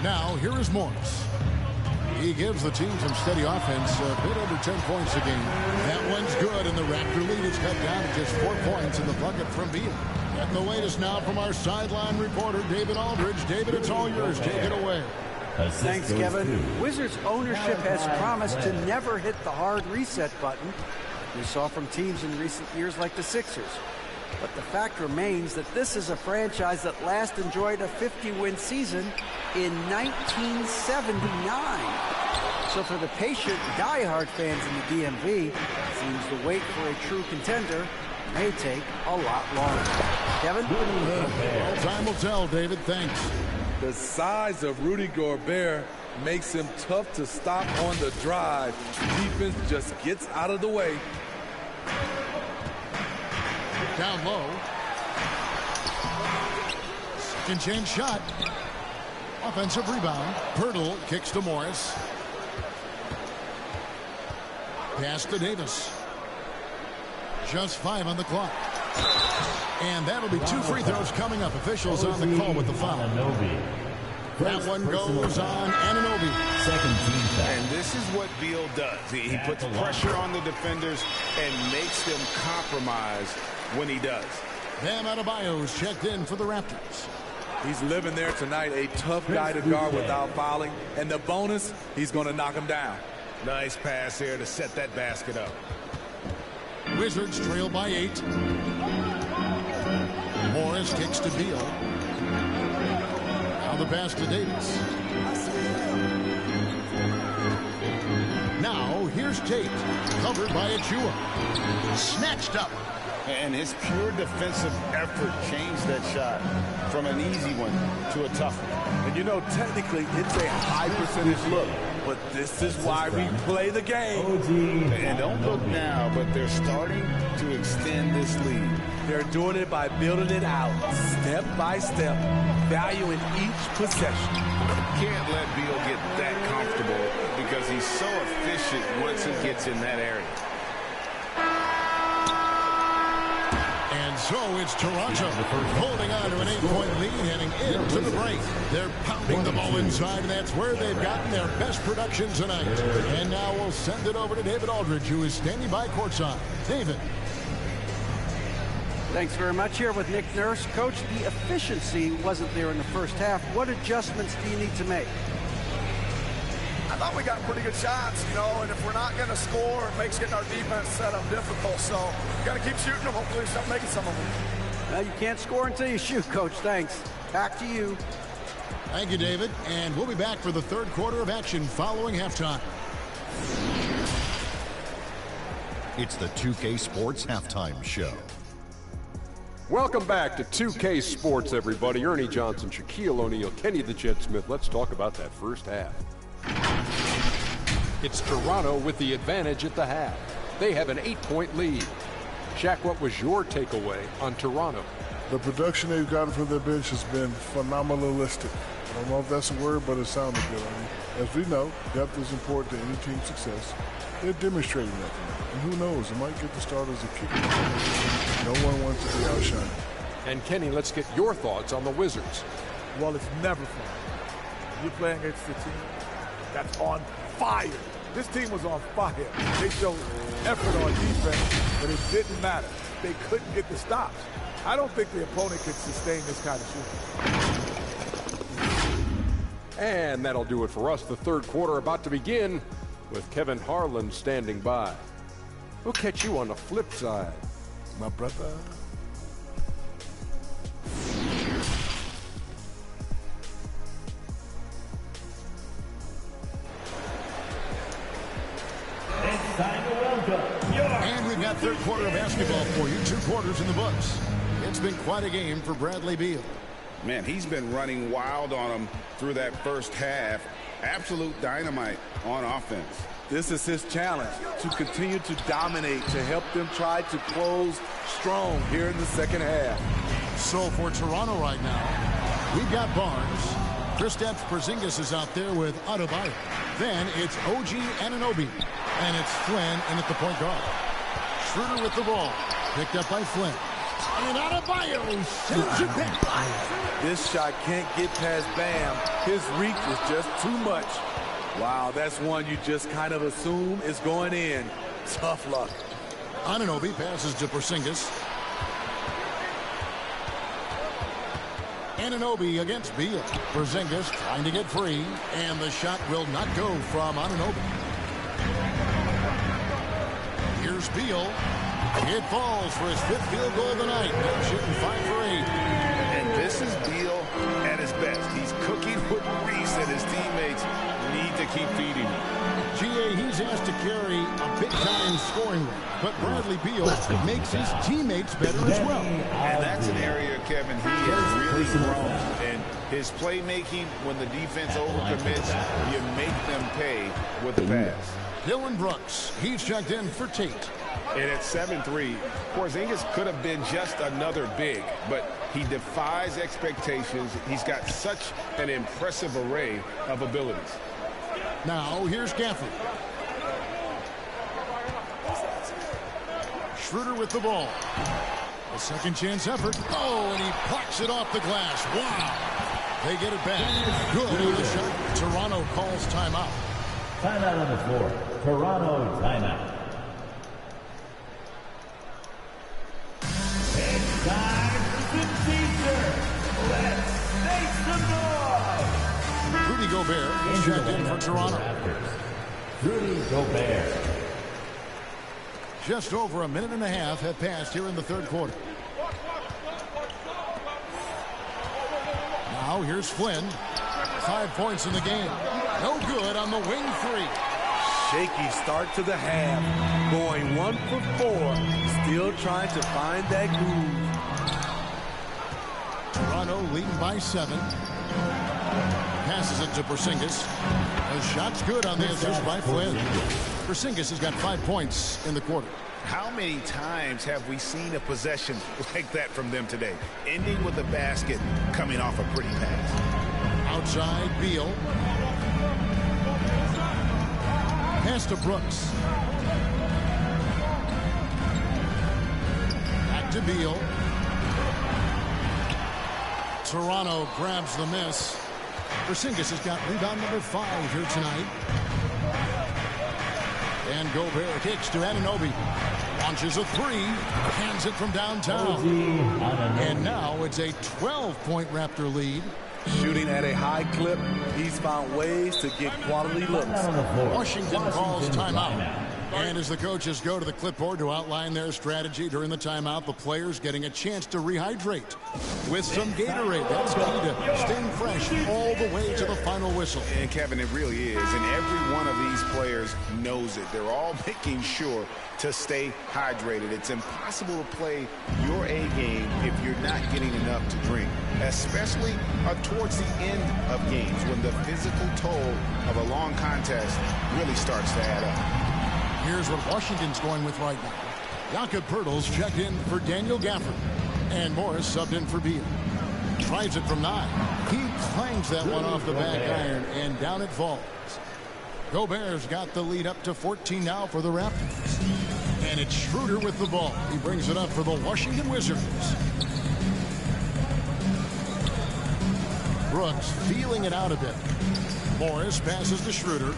Now, here is Morris. He gives the team some steady offense, a bit over 10 points a game. That one's good, and the Raptor lead is cut down to just 4 points in the bucket from Beal. Getting the latest now from our sideline reporter, David Aldridge. David, it's all yours. Take it away. Thanks, Kevin. Wizards ownership has promised to never hit the hard reset button we saw from teams in recent years like the Sixers. But the fact remains that this is a franchise that last enjoyed a 50-win season in 1979. So for the patient, diehard fans in the DMV, it seems the wait for a true contender may take a lot longer. Kevin? Well, time will tell, David. Thanks. The size of Rudy Gobert makes him tough to stop on the drive. Defense just gets out of the way. Down low. Second chance shot. Offensive rebound. Poeltl kicks to Morris. Pass to Davis. Just 5 on the clock. And that'll be 2 free throws coming up. Officials on the call with the foul. That one goes on Anunoby. Second team foul. And this is what Beal does. He puts pressure on the defenders and makes them compromise when he does. Bam Adebayo's checked in for the Raptors. He's living there tonight, a tough guy to guard without fouling. And the bonus, he's going to knock him down. Nice pass there to set that basket up. Wizards trail by 8. Morris kicks to Beal. Now the pass to Davis. Now here's Tate. Covered by Achua. Snatched up. And his pure defensive effort changed that shot from an easy one to a tough one. And you know, technically, it's a high percentage look. But this is why we play the game. And don't look now, but they're starting to extend this lead. They're doing it by building it out, step by step, valuing each possession. Can't let Beal get that comfortable because he's so efficient once he gets in that area. And so it's Toronto holding on to an 8-point lead heading into the break. They're pounding the ball inside, and that's where they've gotten their best production tonight. And now we'll send it over to David Aldridge, who is standing by courtside. David. Thanks very much. Here with Nick Nurse. Coach, the efficiency wasn't there in the first half. What adjustments do you need to make? I thought we got pretty good shots, you know, and if we're not going to score, it makes getting our defense set up difficult. So we got to keep shooting them. Hopefully start making some of them. Well, you can't score until you shoot, Coach. Thanks. Back to you. Thank you, David. And we'll be back for the third quarter of action following halftime. It's the 2K Sports Halftime Show. Welcome back to 2K Sports, everybody. Ernie Johnson, Shaquille O'Neal, Kenny the Jet Smith. Let's talk about that first half. It's Toronto with the advantage at the half. They have an 8-point lead. Shaq, what was your takeaway on Toronto? The production they've gotten from their bench has been phenomenalistic. I don't know if that's a word, but it sounded good. I mean, as we know, depth is important to any team's success. They're demonstrating that tonight. And who knows, they might get the start as a kicker. No one wants to be outshined. And Kenny, let's get your thoughts on the Wizards. Well, it's never fun. You're playing against a team that's on fire. This team was on fire. They showed effort on defense, but it didn't matter. They couldn't get the stops. I don't think the opponent could sustain this kind of shooting. And that'll do it for us. The third quarter about to begin with Kevin Harlan standing by. We'll catch you on the flip side, my brother. And we've got third quarter of basketball for you. 2 quarters in the books. It's been quite a game for Bradley Beal. Man, he's been running wild on them through that first half. Absolute dynamite on offense. This is his challenge, to continue to dominate, to help them try to close strong here in the second half. So for Toronto right now, we've got Barnes. Kristaps Porzingis is out there with Adebayo. Then it's OG Anunoby. And it's Flynn in at the point guard. Schroeder with the ball. Picked up by Flynn. And Adebayo sends it back. This shot can't get past Bam. His reach is just too much. Wow, that's one you just kind of assume is going in. Tough luck. Anunoby passes to Porzingis. Anunoby against Beal. Porzingis trying to get free. And the shot will not go from Anunoby. Here's Beal. It falls for his 5th field goal of the night. Now shooting 5 for 8. And this is Beal at his best. He's cooking with Reese, and his teammates need to keep feeding him. G.A., he's asked to carry a big-time scoring rate, but Bradley Beal makes his teammates better as well. And that's an area, Kevin, he has really grown. And his playmaking, when the defense overcommits, you make them pay with the pass. Dylan Brooks, he's checked in for Tate. And at 7'3", Porzingis could have been just another big, but he defies expectations. He's got such an impressive array of abilities. Now, here's Gafford. Schroeder with the ball. A second chance effort. Oh, and he plucks it off the glass. Wow. They get it back. Good on the shot. Toronto calls timeout. Timeout on the floor. Toronto timeout. It's time for some teaser. Let's make some noise. Rudy Gobert is checked in for Toronto. Rudy Gobert. Just over a minute and a half have passed here in the third quarter. Now here's Flynn. 5 points in the game. No good on the wing 3. shaky start to the half. Going 1 for 4. Still trying to find that groove. Toronto leading by 7. Passes it to Porzingis. The shot's good on the assist by Flynn. Porzingis has got 5 points in the quarter. How many times have we seen a possession like that from them today? Ending with a basket, coming off a pretty pass. Outside, Beal. Pass to Brooks. Back to Beal. Toronto grabs the miss. Porzingis has got rebound number 5 here tonight. And Gobert kicks to Anunoby. Launches a 3. Hands it from downtown. And now it's a 12-point Raptor lead. Shooting at a high clip, he's found ways to get quality looks. Washington calls timeout. And as the coaches go to the clipboard to outline their strategy during the timeout, the players getting a chance to rehydrate with some Gatorade. That's key to staying fresh all the way to the final whistle. And Kevin, it really is. And every one of these players knows it. They're all making sure to stay hydrated. It's impossible to play your A game if you're not getting enough to drink, especially towards the end of games when the physical toll of a long contest really starts to add up. Here's what Washington's going with right now. Jakob Poeltl's checked in for Daniel Gafford. And Morris subbed in for Beal. Tries it from 9. He clangs that one off the back iron, and down it falls. Gobert's got the lead up to 14 now for the Raptors. And it's Schroeder with the ball. He brings it up for the Washington Wizards. Brooks feeling it out a bit. Morris passes to Schroeder.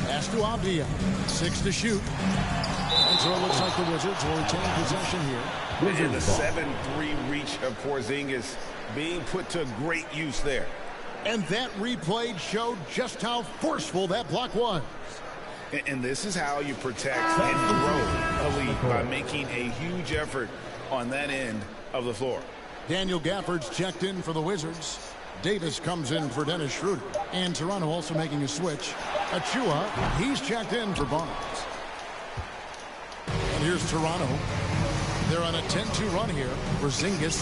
Pass to Abdia. 6 to shoot. And so it looks like the Wizards will retain possession here. And the 7-3 reach of Porzingis being put to great use there. And that replay showed just how forceful that block was. And this is how you protect and throw a lead, by making a huge effort on that end of the floor. Daniel Gafford's checked in for the Wizards. Davis comes in for Dennis Schroeder. And Toronto also making a switch. Achua, he's checked in for Barnes. And here's Toronto. They're on a 10-2 run here. Porzingis,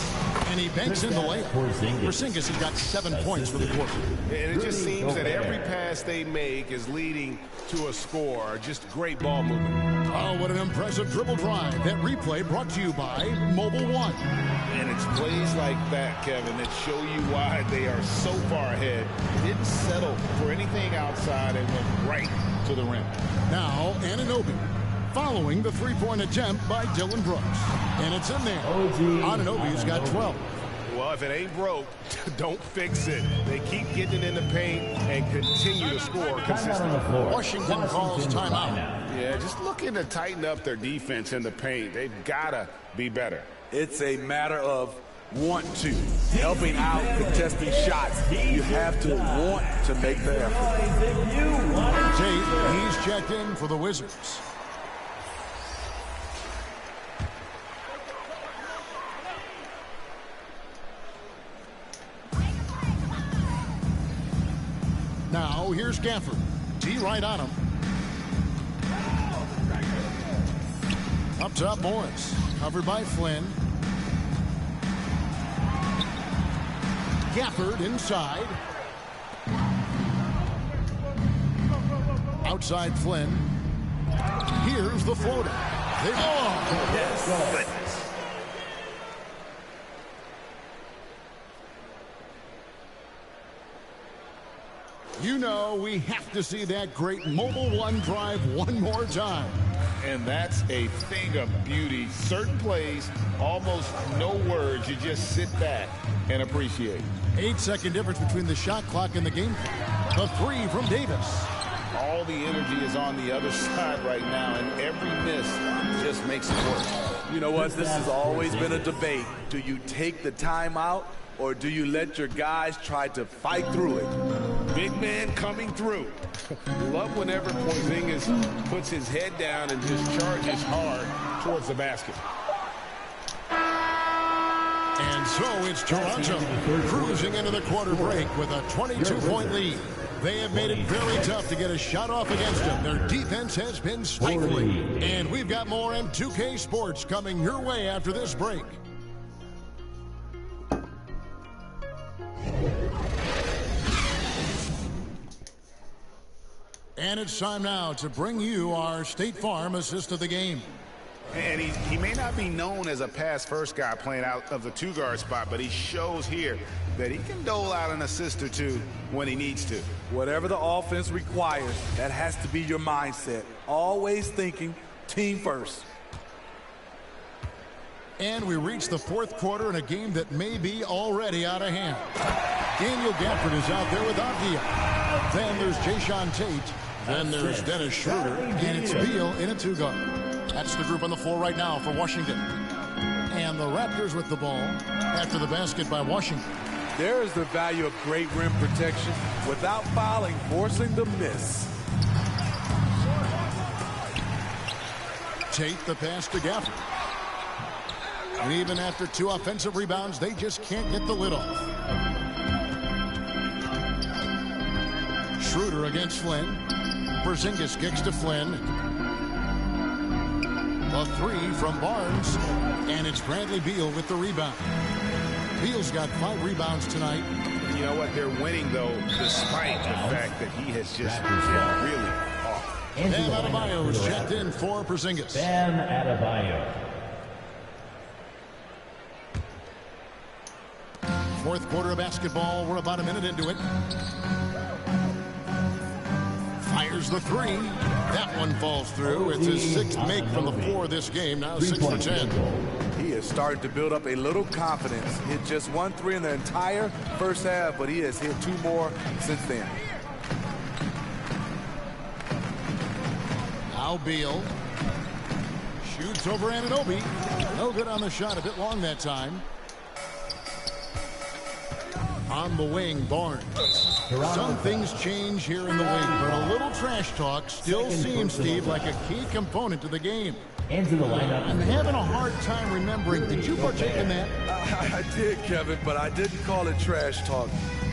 and he banks in the layup. Porzingis has got 7 points for the quarter. And it just seems that every pass they make is leading to a score. Just great ball movement. Oh, what an impressive dribble drive. That replay brought to you by Mobile One. And it's plays like that, Kevin, that show you why they are so far ahead. Didn't settle for anything outside and went right to the rim. Now, Anunoby. Following the three-point attempt by Dylan Brooks. And it's in there. Anunoby's got 12. Well, if it ain't broke, don't fix it. They keep getting it in the paint and continue to score consistently. Washington calls timeout. Yeah, just looking to tighten up their defense in the paint. They've got to be better. It's a matter of want to. Helping out, contesting shots. You have to want to make the effort. Tate, he's checked in for the Wizards. Now, here's Gafford. D right on him. Up top, Morris. Covered by Flynn. Gafford inside. Outside Flynn. Here's the floater. They go. Yes. You know we have to see that great Mobile One drive one more time. And that's a thing of beauty. Certain plays, almost no words. You just sit back and appreciate. 8-second difference between the shot clock and the game clock. The three from Davis. All the energy is on the other side right now, and every miss just makes it worse. You know what? This has always been a debate. Do you take the timeout, or do you let your guys try to fight through it? Big man coming through. Love whenever Porzingis puts his head down and just charges hard towards the basket. And so it's Toronto cruising into the quarter break with a 22-point lead. They have made it very tough to get a shot off against them. Their defense has been stifling. And we've got more M2K Sports coming your way after this break. And it's time now to bring you our State Farm assist of the game. And he may not be known as a pass-first guy playing out of the two-guard spot, but he shows here that he can dole out an assist or two when he needs to. Whatever the offense requires, that has to be your mindset. Always thinking team first. And we reach the fourth quarter in a game that may be already out of hand. Daniel Gafford is out there with Avdia. Then there's Jayshawn Tate. Then there's Dennis Schroeder. And it's Beal in a two-guard. That's the group on the floor right now for Washington. And the Raptors with the ball after the basket by Washington. There is the value of great rim protection without fouling, forcing the miss. Tate the pass to Gafford. And even after 2 offensive rebounds, they just can't get the lid off. Schroeder against Flynn. Porzingis kicks to Flynn. A 3 from Barnes. And it's Bradley Beal with the rebound. Beal's got 5 rebounds tonight. You know what? They're winning, though, despite the fact that he has just been really off. Bam Adebayo is checked in for Porzingis. Bam Adebayo. Fourth quarter of basketball. We're about a minute into it. Fires the 3. That one falls through. It's his 6th make from the floor this game. Now 6 for 10. He is starting to build up a little confidence. Hit just 1 3 in the entire first half, but he has hit 2 more since then. Now Beal shoots over Anunoby. No good on the shot. A bit long that time. On the wing, Barnes. Some things change here in the wing, but a little trash talk still seems, Steve, like a key component to the game. Into the lineup. I'm having a hard time remembering. Did you partake in that? I did, Kevin, but I didn't call it trash talk.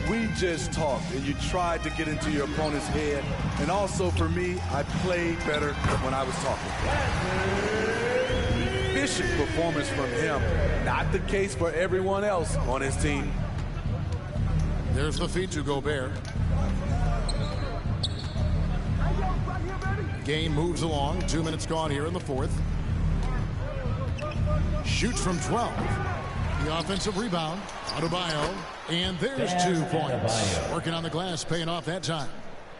We just talked, and you tried to get into your opponent's head. And also, for me, I played better when I was talking. Efficient performance from him. Not the case for everyone else on his team. There's the feed to Gobert. Game moves along. 2 minutes gone here in the fourth. Shoots from 12. The offensive rebound. Adebayo. And there's 2 points. Working on the glass, paying off that time.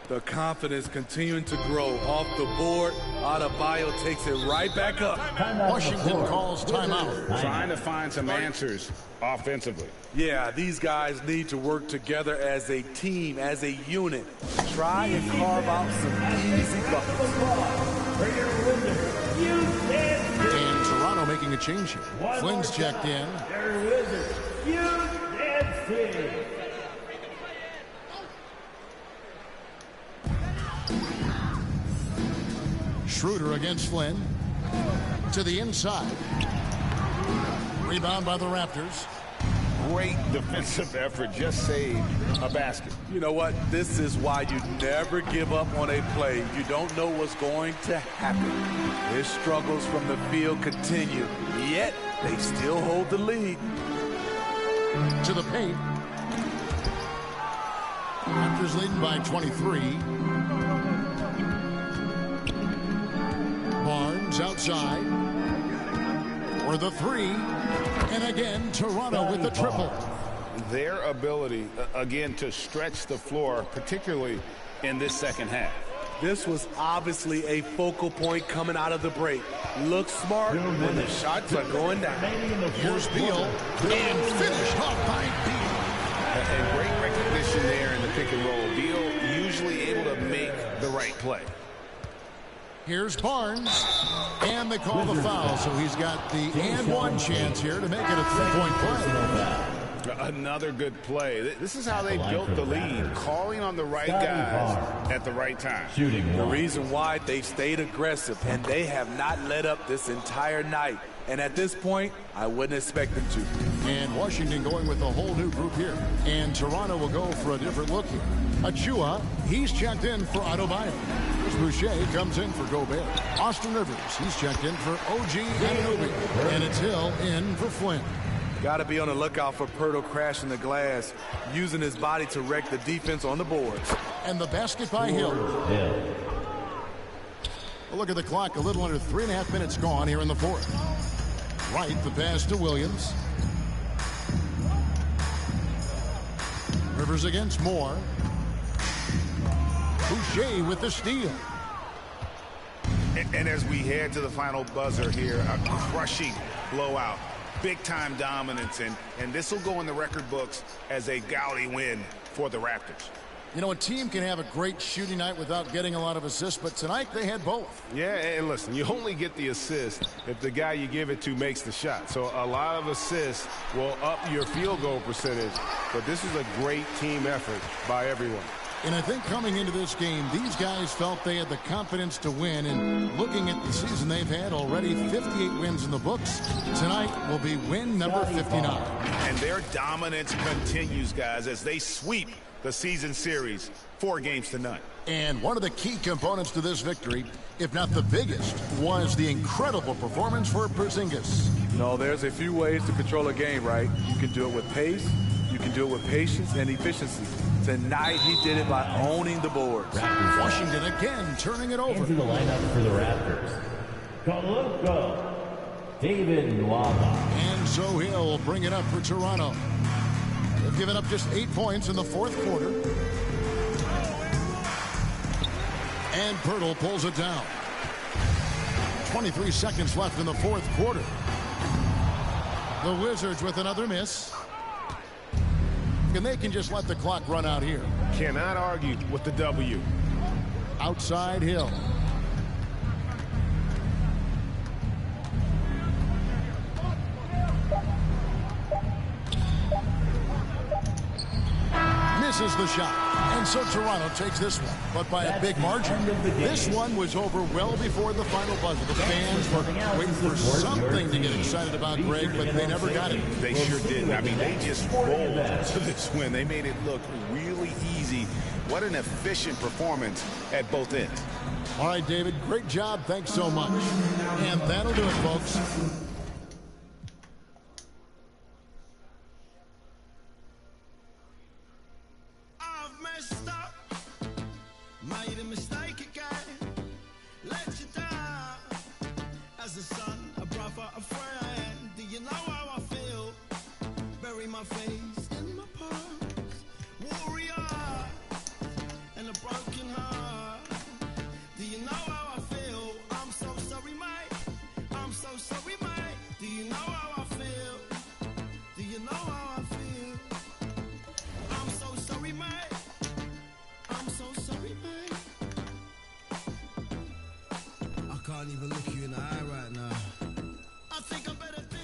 The confidence continuing to grow off the board. Adebayo takes it right back up. Washington calls timeout. Trying to find some answers offensively. Yeah, these guys need to work together as a team, as a unit. Try and carve out some easy buckets. And Toronto making a change here. Flynn's checked in. Schroeder against Flynn. To the inside. Rebound by the Raptors. Great defensive effort. Just saved a basket. You know what? This is why you never give up on a play. You don't know what's going to happen. Their struggles from the field continue. Yet, they still hold the lead. To the paint. Raptors leading by 23. Barnes outside. For the 3. And again, Toronto with the triple. Their ability, again, to stretch the floor, particularly in this second half. This was obviously a focal point coming out of the break. Look smart when the shots are going down. Here's Beal. And finished off by Beal. And great recognition there in the pick and roll. Beal usually able to make the right play. Here's Barnes. And they call the foul, so he's got the and one chance here to make it a 3-point play. Another good play. This is how they built the lead, calling on the right guys at the right time. The reason why they stayed aggressive, and they have not let up this entire night. And at this point, I wouldn't expect them to. And Washington going with a whole new group here. And Toronto will go for a different look here. Achua, he's checked in for Adebayo. Boucher comes in for Gobert. Austin Rivers, he's checked in for OG Anunoby. And it's Hill in for Flynn. Got to be on the lookout for Pirtle crashing the glass, using his body to wreck the defense on the boards. And the basket by Hill. A look at the clock, a little under 3.5 minutes gone here in the fourth. Right, the pass to Williams. Rivers against Moore. Boucher with the steal. And as we head to the final buzzer here, a crushing blowout. Big-time dominance, and this will go in the record books as a gaudy win for the Raptors. You know, a team can have a great shooting night without getting a lot of assists, but tonight they had both. Yeah, and listen, you only get the assist if the guy you give it to makes the shot. So a lot of assists will up your field goal percentage, but this is a great team effort by everyone. And I think coming into this game, these guys felt they had the confidence to win. And looking at the season they've had, already 58 wins in the books. Tonight will be win number 59. And their dominance continues, guys, as they sweep the season series 4-0. And one of the key components to this victory, if not the biggest, was the incredible performance for Porzingis. No, there's a few ways to control a game, right? You can do it with pace, you can do it with patience and efficiency. Tonight, he did it by owning the boards. Washington again turning it over. Into the lineup for the Raptors. Koloko, David Nwaba. And so he'll bring it up for Toronto. They've given up just 8 points in the fourth quarter. And Pirtle pulls it down. 23 seconds left in the fourth quarter. The Wizards with another miss. And they can just let the clock run out here. Cannot argue with the W. Outside Hill. Misses the shot. And so Toronto takes this one, but by a big margin. This one was over well before the final buzzer. The fans were waiting for something to get excited about, Greg, but they never got it. They sure didn't. I mean, they just rolled to this win. They made it look really easy. What an efficient performance at both ends. All right, David, great job. Thanks so much. And that'll do it, folks. Made a mistake again, let you down. As a son, a brother, a friend, do you know how I feel? Bury my face in my past. Warrior, and a broken heart. Do you know how I feel? I'm so sorry, mate. I'm so sorry, mate. Do you know how I feel? Do you know how I feel? I'm so sorry, mate. I'm so sorry, mate. I can't even look you in the eye right now. I think I better disappear.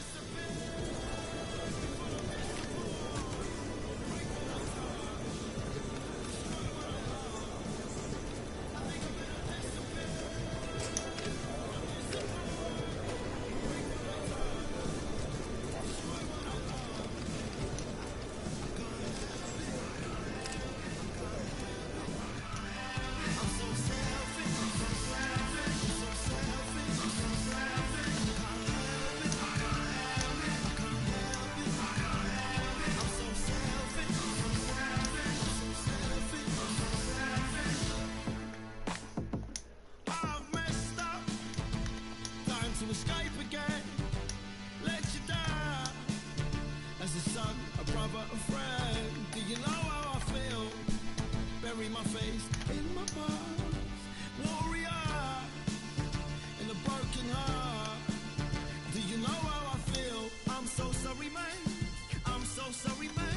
To escape again, let you down. As a son, a brother, a friend, do you know how I feel? Bury my face in my past. Warrior, in a broken heart. Do you know how I feel? I'm so sorry, mate. I'm so sorry, mate.